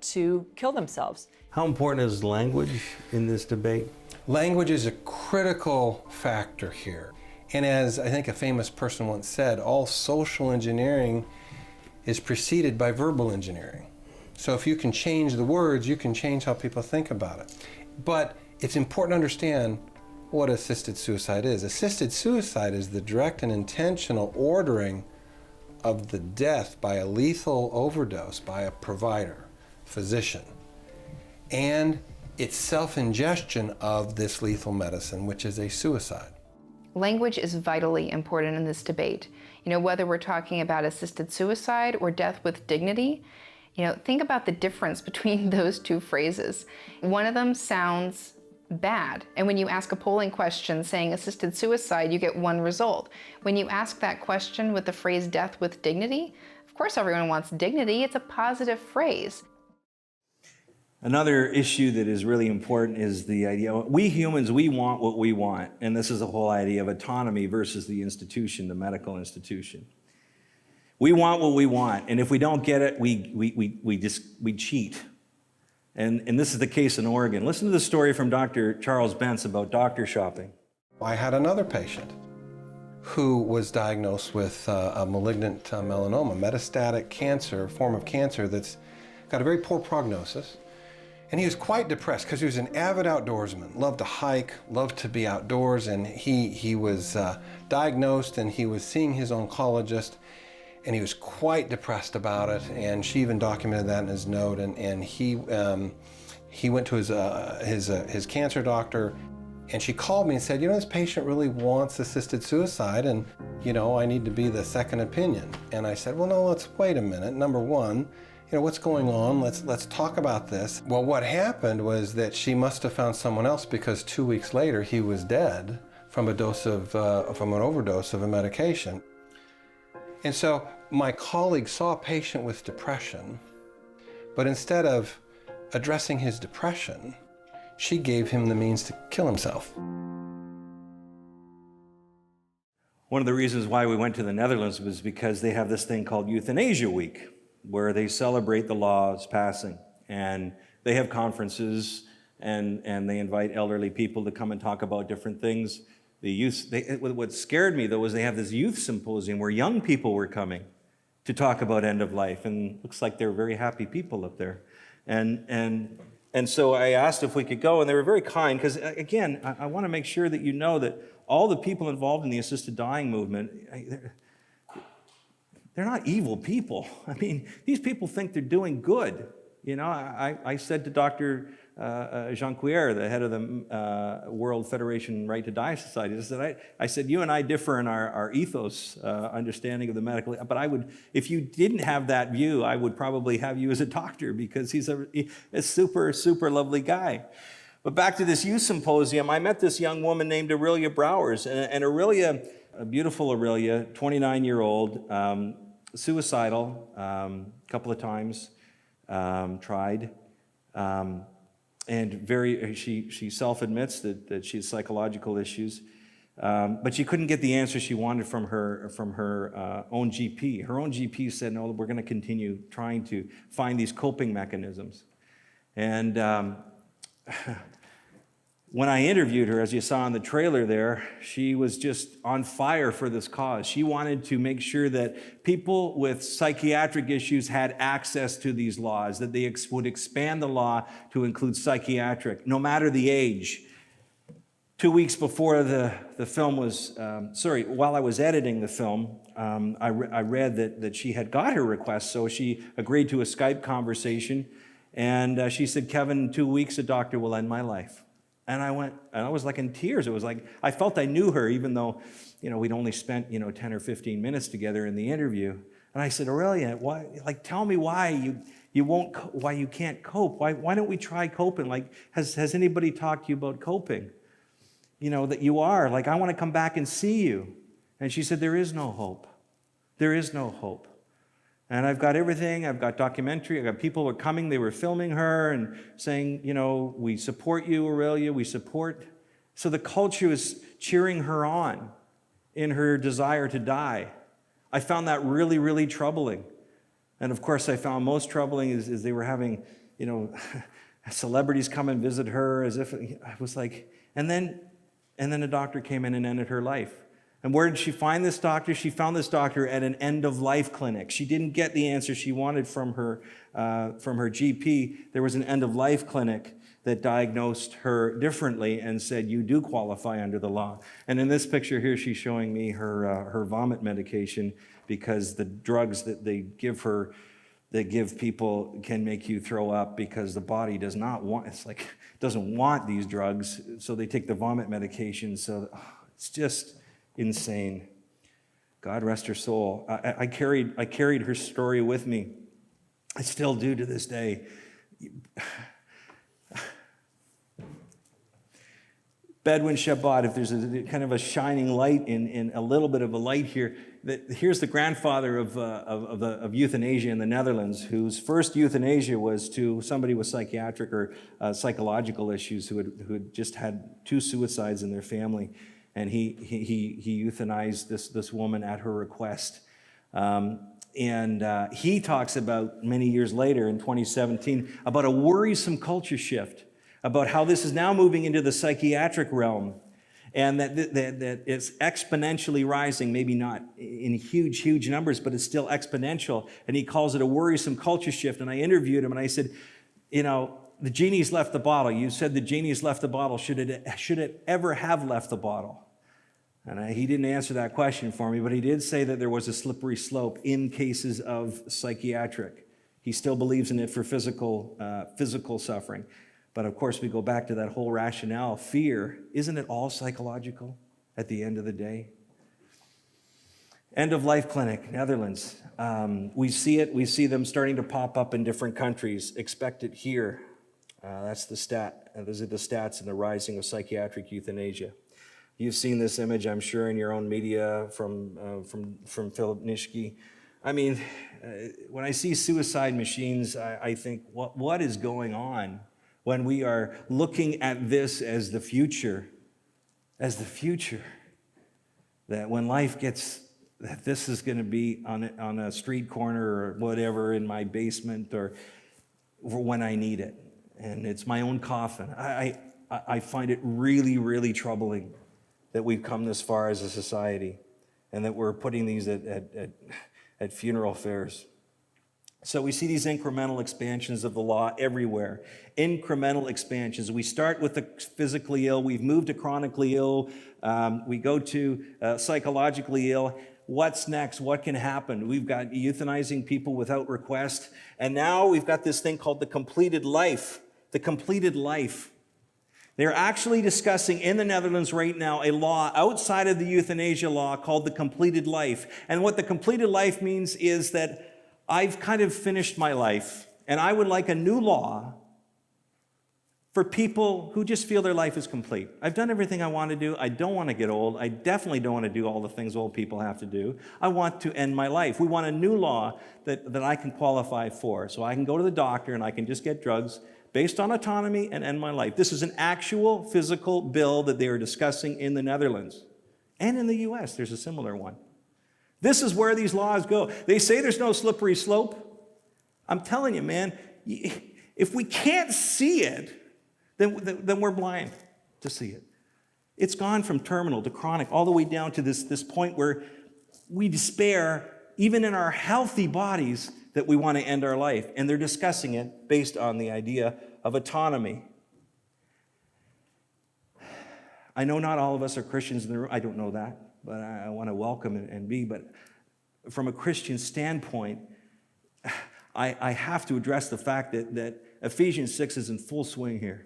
to kill themselves. How important is language in this debate? Language is a critical factor here. And as I think a famous person once said, all social engineering is preceded by verbal engineering. So if you can change the words, you can change how people think about it. But it's important to understand what assisted suicide is. Assisted suicide is the direct and intentional ordering of the death by a lethal overdose by a provider, physician, and it's self-ingestion of this lethal medicine, which is a suicide. Language is vitally important in this debate. You know, whether we're talking about assisted suicide or death with dignity, you know, think about the difference between those two phrases. One of them sounds bad, and when you ask a polling question saying assisted suicide, you get one result. When you ask that question with the phrase death with dignity, of course everyone wants dignity. It's a positive phrase. Another issue that is really important is the idea, we humans, we want what we want. And this is the whole idea of autonomy versus the institution, the medical institution. We want what we want, and if we don't get it, we cheat. And this is the case in Oregon. Listen to the story from Dr. Charles Bentz about doctor shopping. I had another patient who was diagnosed with a malignant melanoma, metastatic cancer, form of cancer that's got a very poor prognosis. And he was quite depressed because he was an avid outdoorsman, loved to hike, loved to be outdoors, and he was diagnosed and he was seeing his oncologist, and he was quite depressed about it, and she even documented that in his note, and he went to his cancer doctor, and she called me and said, you know, this patient really wants assisted suicide, and, you know, I need to be the second opinion. And I said, well, no, let's wait a minute. Number one, you know, what's going on? Let's talk about this. Well, what happened was that she must have found someone else, because 2 weeks later he was dead from an overdose of a medication. And so my colleague saw a patient with depression, but instead of addressing his depression, she gave him the means to kill himself. One of the reasons why we went to the Netherlands was because they have this thing called Euthanasia Week, where they celebrate the laws passing, and they have conferences, and they invite elderly people to come and talk about different things. What scared me, though, was they have this youth symposium where young people were coming to talk about end of life, and looks like they're very happy people up there. And so I asked if we could go, and they were very kind, because again, I want to make sure that you know that all the people involved in the assisted dying movement, they're not evil people. I mean, these people think they're doing good. You know, I said to Dr. Jean-Pierre, the head of the World Federation Right to Die Society, I said, you and I differ in our ethos, understanding of the medical, but I would, if you didn't have that view, I would probably have you as a doctor, because he's a super, super lovely guy. But back to this youth symposium, I met this young woman named Aurelia Browers, and Aurelia, a beautiful Aurelia, 29-year-old, suicidal, a couple of times, tried, and she self-admits that she has psychological issues, but she couldn't get the answer she wanted from her own GP. Her own GP said, no, we're going to continue trying to find these coping mechanisms. And when I interviewed her, as you saw in the trailer there, she was just on fire for this cause. She wanted to make sure that people with psychiatric issues had access to these laws, that they would expand the law to include psychiatric, no matter the age. 2 weeks before the film was, while I was editing the film, I read that she had got her request, so she agreed to a Skype conversation, and she said, Kevin, in 2 weeks, a doctor will end my life. And I was like in tears. It was like, I felt I knew her, even though, you know, we'd only spent, 10 or 15 minutes together in the interview. And I said, Aurelia, tell me why why you can't cope. Why don't we try coping? Like, has anybody talked to you about coping? You know, that you are, I want to come back and see you. And she said, there is no hope. There is no hope. And I've got everything. I've got documentary. I've got people who are coming. They were filming her and saying, we support you, Aurelia. We support. So the culture was cheering her on in her desire to die. I found that really, really troubling. And of course, I found most troubling is they were having, celebrities come and visit her, as if I was like, and then a doctor came in and ended her life. And where did she find this doctor? She found this doctor at an end-of-life clinic. She didn't get the answer she wanted from her GP. There was an end-of-life clinic that diagnosed her differently and said, you do qualify under the law. And in this picture here, she's showing me her vomit medication, because the drugs that they give her, that give people, can make you throw up, because the body does not want, doesn't want these drugs, so they take the vomit medication. So it's just insane. God rest her soul. I carried her story with me. I still do to this day. Bedouin Shabbat, if there's a kind of a shining light in a little bit of a light here, here's the grandfather of euthanasia in the Netherlands, whose first euthanasia was to somebody with psychiatric or psychological issues who had just had 2 suicides in their family. And he euthanized this woman at her request. And he talks about, many years later in 2017, about a worrisome culture shift, about how this is now moving into the psychiatric realm, and that it's exponentially rising, maybe not in huge numbers, but it's still exponential. And he calls it a worrisome culture shift. And I interviewed him and I said, the genie's left the bottle. You said the genie's left the bottle. Should it ever have left the bottle? And he didn't answer that question for me, but he did say that there was a slippery slope in cases of psychiatric. He still believes in it for physical suffering. But of course, we go back to that whole rationale. Fear, isn't it all psychological at the end of the day? End of life clinic, Netherlands. We see them starting to pop up in different countries. Expect it here. That's the stat. Those are the stats in the rising of psychiatric euthanasia. You've seen this image, I'm sure, in your own media from Philip Nishke. I mean, when I see suicide machines, I think, what is going on when we are looking at this as the future? That when life gets, that this is going to be on a street corner or whatever in my basement, or when I need it. And it's my own coffin. I find it really, really troubling that we've come this far as a society, and that we're putting these at funeral fairs. So we see these incremental expansions of the law everywhere. Incremental expansions. We start with the physically ill. We've moved to chronically ill. We go to psychologically ill. What's next? What can happen? We've got euthanizing people without request. And now we've got this thing called the completed life. The completed life. They're actually discussing in the Netherlands right now a law outside of the euthanasia law called the completed life. And what the completed life means is that I've kind of finished my life, and I would like a new law for people who just feel their life is complete. I've done everything I want to do. I don't want to get old. I definitely don't want to do all the things old people have to do. I want to end my life. We want a new law that I can qualify for. So I can go to the doctor and I can just get drugs based on autonomy and end my life. This is an actual physical bill that they are discussing in the Netherlands. And in the US, there's a similar one. This is where these laws go. They say there's no slippery slope. I'm telling you, man, if we can't see it, then we're blind to see it. It's gone from terminal to chronic, all the way down to this point where we despair, even in our healthy bodies, that we want to end our life. And they're discussing it based on the idea of autonomy. I know not all of us are Christians in the room. I don't know that, but I want to welcome and be. But from a Christian standpoint, I have to address the fact that Ephesians 6 is in full swing here.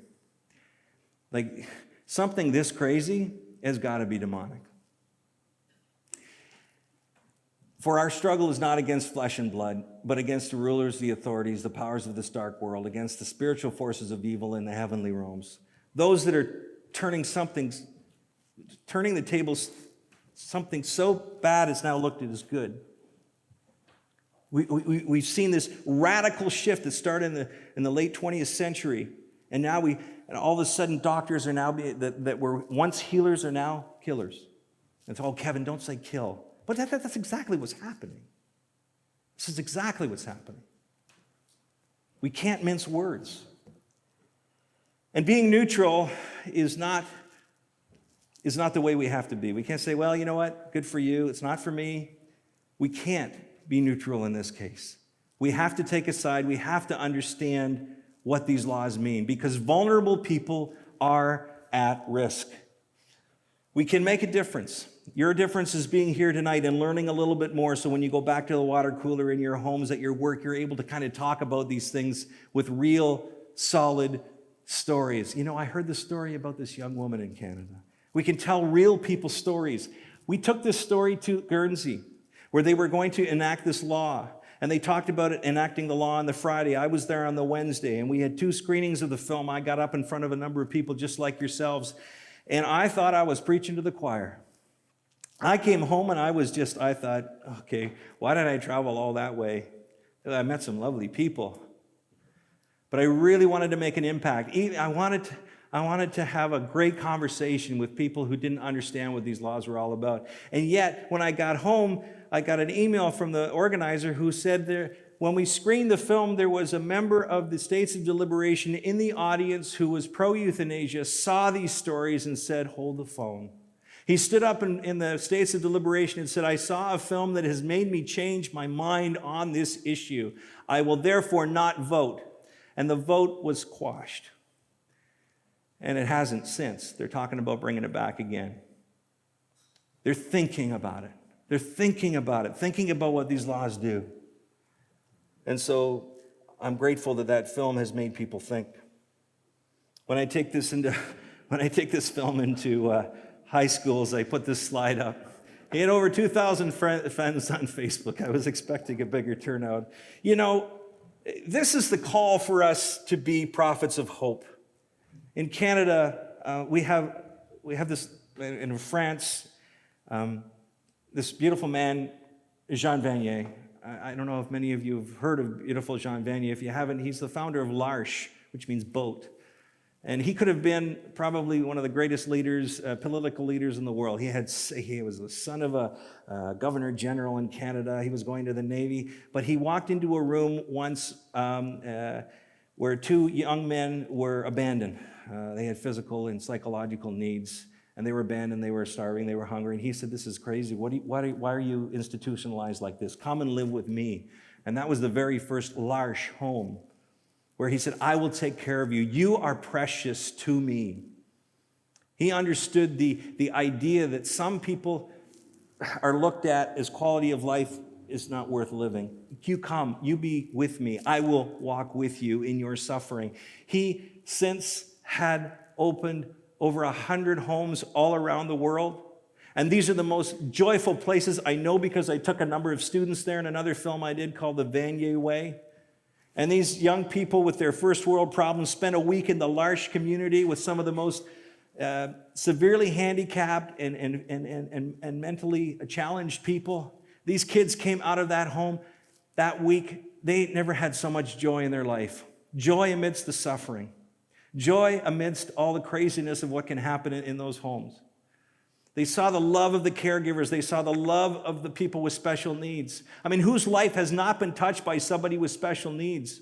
Like, something this crazy has got to be demonic. For our struggle is not against flesh and blood, but against the rulers, the authorities, the powers of this dark world, against the spiritual forces of evil in the heavenly realms. Those that are turning the tables, something so bad is now looked at as good. We've seen this radical shift that started in the late 20th century, and now and all of a sudden doctors are now, that were once healers are now killers. It's all, Kevin, don't say kill. But that's exactly what's happening. This is exactly what's happening. We can't mince words. And being neutral is not is not the way we have to be. We can't say, well, you know what, good for you, it's not for me. We can't be neutral in this case. We have to take a side. We have to understand what these laws mean, because vulnerable people are at risk. We can make a difference. Your difference is being here tonight and learning a little bit more, so when you go back to the water cooler in your homes, at your work, you're able to kind of talk about these things with real, solid stories. You know, I heard the story about this young woman in Canada. We can tell real people's stories. We took this story to Guernsey, where they were going to enact this law. And they talked about it, enacting the law on the Friday. I was there on the Wednesday, and we had 2 screenings of the film. I got up in front of a number of people just like yourselves, and I thought I was preaching to the choir. I came home, and I thought, okay, why did I travel all that way? I met some lovely people. But I really wanted to make an impact. I wanted to have a great conversation with people who didn't understand what these laws were all about. And yet, when I got home, I got an email from the organizer who said when we screened the film, there was a member of the States of Deliberation in the audience who was pro-euthanasia, saw these stories and said, hold the phone. He stood up in the States of Deliberation and said, I saw a film that has made me change my mind on this issue. I will therefore not vote. And the vote was quashed. And it hasn't since. They're talking about bringing it back again. They're thinking about it. They're thinking about it, thinking about what these laws do. And so I'm grateful that film has made people think. When I take this film into high schools, I put this slide up. He had over 2,000 friends on Facebook. I was expecting a bigger turnout. You know, this is the call for us to be prophets of hope. In Canada, we have this, in France, this beautiful man, Jean Vanier. I don't know if many of you have heard of beautiful Jean Vanier. If you haven't, he's the founder of L'Arche, which means boat. And he could have been probably one of the greatest leaders, political leaders in the world. He was the son of a governor general in Canada. He was going to the Navy. But he walked into a room once where 2 young men were abandoned. They had physical and psychological needs. And they were abandoned, they were starving, they were hungry. And he said, this is crazy. Why are you institutionalized like this? Come and live with me. And that was the very first L'Arche home, where he said, I will take care of you. You are precious to me. He understood the idea that some people are looked at as quality of life is not worth living. You come, you be with me. I will walk with you in your suffering. He since had opened over 100 homes all around the world. And these are the most joyful places I know, because I took a number of students there in another film I did called The Vanier Way. And these young people with their first world problems spent a week in the L'Arche community with some of the most severely handicapped and mentally challenged people. These kids came out of that home that week. They never had so much joy in their life. Joy amidst the suffering. Joy amidst all the craziness of what can happen in those homes. They saw the love of the caregivers. They saw the love of the people with special needs. I mean, whose life has not been touched by somebody with special needs?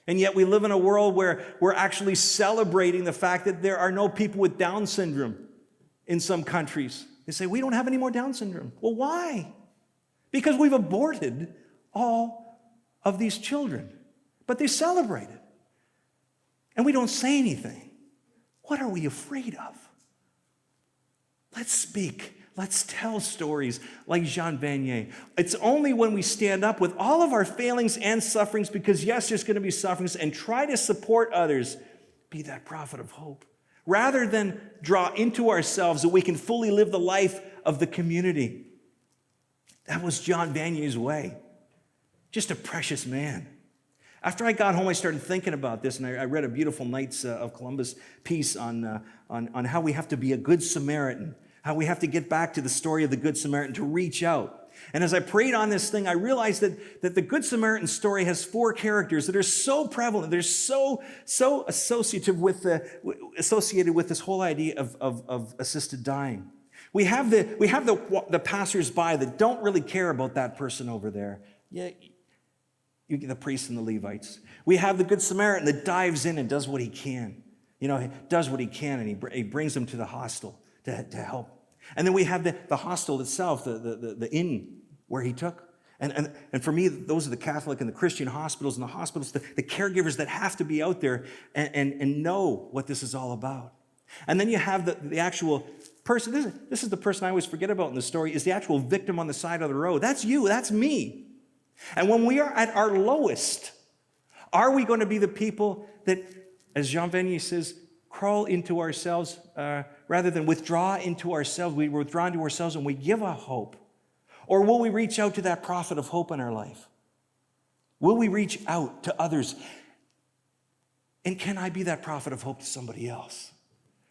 And yet we live in a world where we're actually celebrating the fact that there are no people with Down syndrome in some countries. They say, we don't have any more Down syndrome. Well, why? Because we've aborted all of these children. But they celebrate it. And we don't say anything. What are we afraid of? Let's speak. Let's tell stories like Jean Vanier. It's only when we stand up with all of our failings and sufferings, because yes, there's going to be sufferings, and try to support others, be that prophet of hope, rather than draw into ourselves that we can fully live the life of the community. That was Jean Vanier's way. Just a precious man. After I got home, I started thinking about this, and I read a beautiful Knights of Columbus piece on how we have to be a good Samaritan, how we have to get back to the story of the Good Samaritan to reach out. And as I prayed on this thing, I realized that the Good Samaritan story has 4 characters that are so prevalent, they're so associated with this whole idea of assisted dying. We have the passers-by that don't really care about that person over there. Yeah. You get the priests and the Levites. We have the Good Samaritan that dives in and does what he can. You know, he does what he can, and he brings them to the hostel to help. And then we have the hostel itself, the inn where he took. And for me, those are the Catholic and the Christian hospitals, and the hospitals, the caregivers that have to be out there and know what this is all about. And then you have the actual person. This is the person I always forget about in the story, is the actual victim on the side of the road. That's you, that's me. And when we are at our lowest, are we going to be the people that, as Jean Vanier says, crawl into ourselves rather than withdraw into ourselves? We withdraw into ourselves and we give a hope. Or will we reach out to that prophet of hope in our life? Will we reach out to others? And can I be that prophet of hope to somebody else?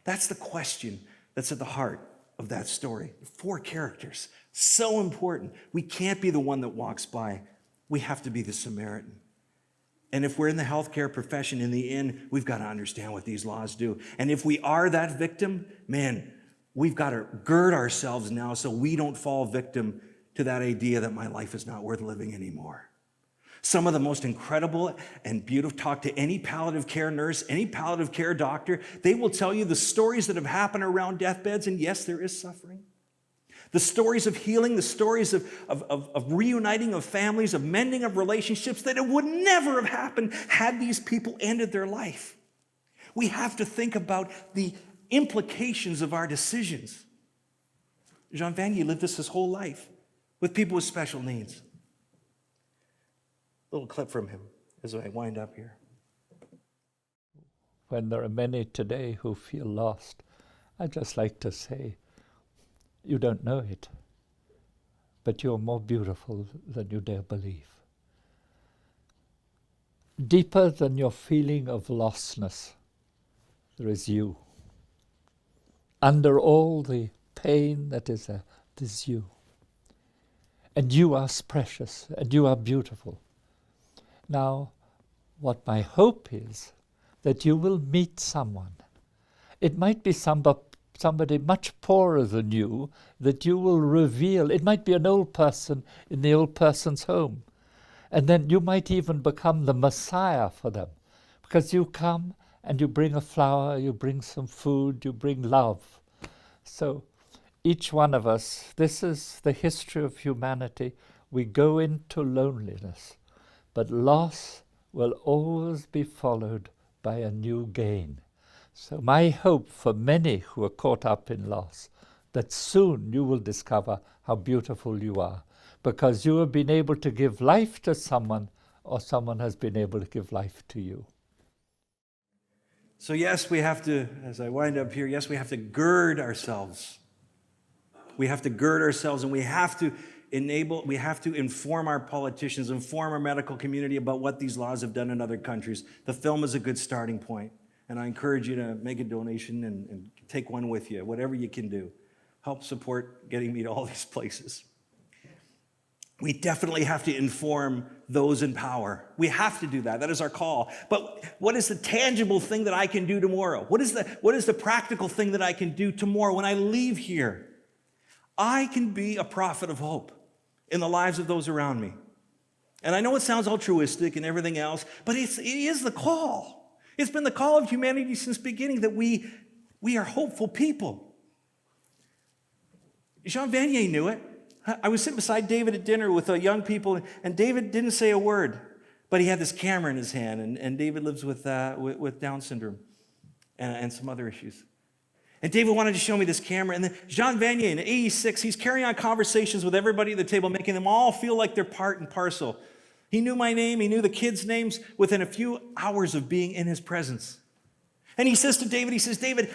That's the question that's at the heart of that story. 4 characters, so important. We can't be the one that walks by. We have to be the Samaritan. And if we're in the healthcare profession, in the inn, we've got to understand what these laws do. And if we are that victim, man, we've got to gird ourselves now so we don't fall victim to that idea that my life is not worth living anymore. Some of the most incredible and beautiful, talk to any palliative care nurse, any palliative care doctor, they will tell you the stories that have happened around deathbeds, and yes, there is suffering. The stories of healing, the stories of reuniting of families, of mending of relationships, that it would never have happened had these people ended their life. We have to think about the implications of our decisions. Jean Vanier lived this his whole life with people with special needs. A little clip from him as I wind up here. When there are many today who feel lost, I just like to say, you don't know it, but you're more beautiful than you dare believe. Deeper than your feeling of lostness, there is you. Under all the pain that is there, there's you. And you are precious, and you are beautiful. Now, what my hope is, that you will meet someone. It might be somebody much poorer than you, that you will reveal. It might be an old person in the old person's home. And then you might even become the Messiah for them, because you come and you bring a flower, you bring some food, you bring love. So each one of us, this is the history of humanity. We go into loneliness, but loss will always be followed by a new gain. So my hope for many who are caught up in loss, that soon you will discover how beautiful you are, because you have been able to give life to someone, or someone has been able to give life to you. So yes, we have to, as I wind up here, yes, we have to gird ourselves. We have to gird ourselves, and we have to inform our politicians, inform our medical community about what these laws have done in other countries. The film is a good starting point, and I encourage you to make a donation and take one with you, whatever you can do. Help support getting me to all these places. We definitely have to inform those in power. We have to do that. That is our call. But what is the tangible thing that I can do tomorrow? What is the practical thing that I can do tomorrow when I leave here? I can be a prophet of hope in the lives of those around me. And I know it sounds altruistic and everything else, but it is the call. It's been the call of humanity since the beginning that we are hopeful people. Jean Vanier knew it. I was sitting beside David at dinner with young people, and David didn't say a word, but he had this camera in his hand, and David lives with Down syndrome and some other issues. And David wanted to show me this camera, and then Jean Vanier, in 86, he's carrying on conversations with everybody at the table, making them all feel like they're part and parcel. He knew my name, he knew the kids' names within a few hours of being in his presence. And he says to David, David,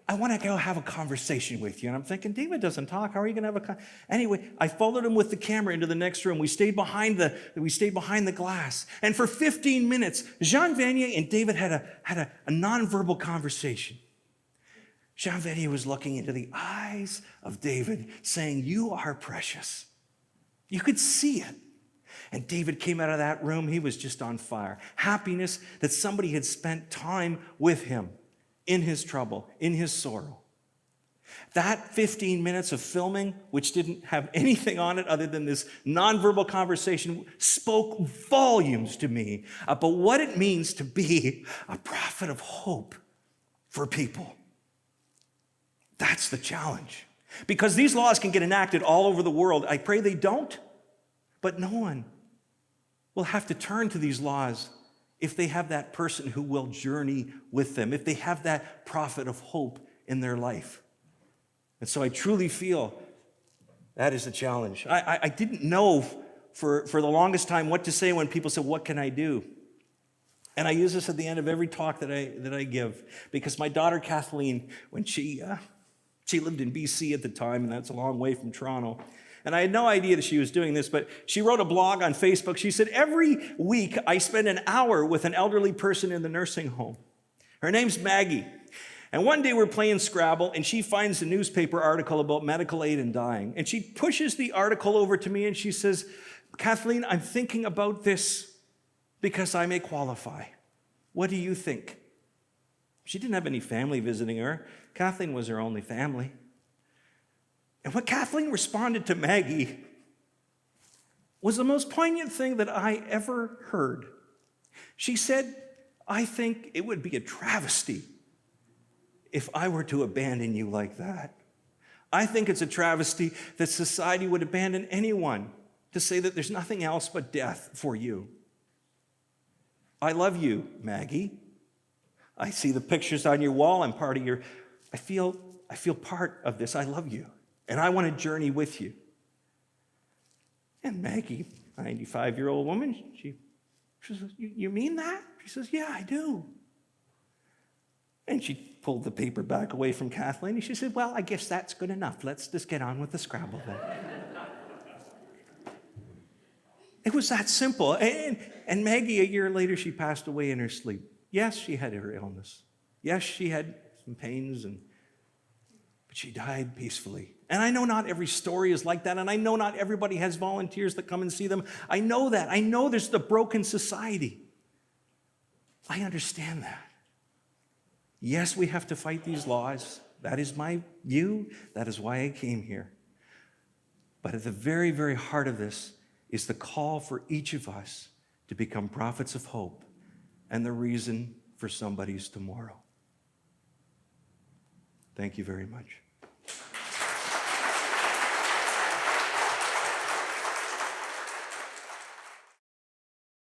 I want to go have a conversation with you. And I'm thinking, David doesn't talk. How are you going to have Anyway, I followed him with the camera into the next room. We stayed behind the glass. And for 15 minutes, Jean Vanier and David had a nonverbal conversation. Jean Vanier was looking into the eyes of David, saying, "You are precious." You could see it. And David came out of that room. He was just on fire. Happiness that somebody had spent time with him in his trouble, in his sorrow. That 15 minutes of filming, which didn't have anything on it other than this nonverbal conversation, spoke volumes to me about what it means to be a prophet of hope for people. That's the challenge. Because these laws can get enacted all over the world. I pray they don't, but no one will have to turn to these laws if they have that person who will journey with them, if they have that prophet of hope in their life. And so I truly feel that is a challenge. I didn't know for the longest time what to say when people said, what can I do? And I use this at the end of every talk that I give, because my daughter Kathleen, when she lived in BC at the time, and that's a long way from Toronto, and I had no idea that she was doing this, but she wrote a blog on Facebook. She said, every week I spend an hour with an elderly person in the nursing home. Her name's Maggie. And one day we're playing Scrabble, and she finds a newspaper article about medical aid and dying. And she pushes the article over to me, and she says, Kathleen, I'm thinking about this because I may qualify. What do you think? She didn't have any family visiting her. Kathleen was her only family. And what Kathleen responded to Maggie was the most poignant thing that I ever heard. She said, I think it would be a travesty if I were to abandon you like that. I think it's a travesty that society would abandon anyone to say that there's nothing else but death for you. I love you, Maggie. I see the pictures on your wall. I'm part of your, I feel part of this. I love you. And I want to journey with you. And Maggie, 95-year-old woman, she says, you mean that? She says, yeah, I do. And she pulled the paper back away from Kathleen, and she said, well, I guess that's good enough. Let's just get on with the Scrabble then. It was that simple. And Maggie, a year later, she passed away in her sleep. Yes, she had her illness. Yes, she had some pains, but she died peacefully. And I know not every story is like that, and I know not everybody has volunteers that come and see them. I know that. I know there's the broken society. I understand that. Yes, we have to fight these laws. That is my view. That is why I came here. But at the very, very heart of this is the call for each of us to become prophets of hope and the reason for somebody's tomorrow. Thank you very much.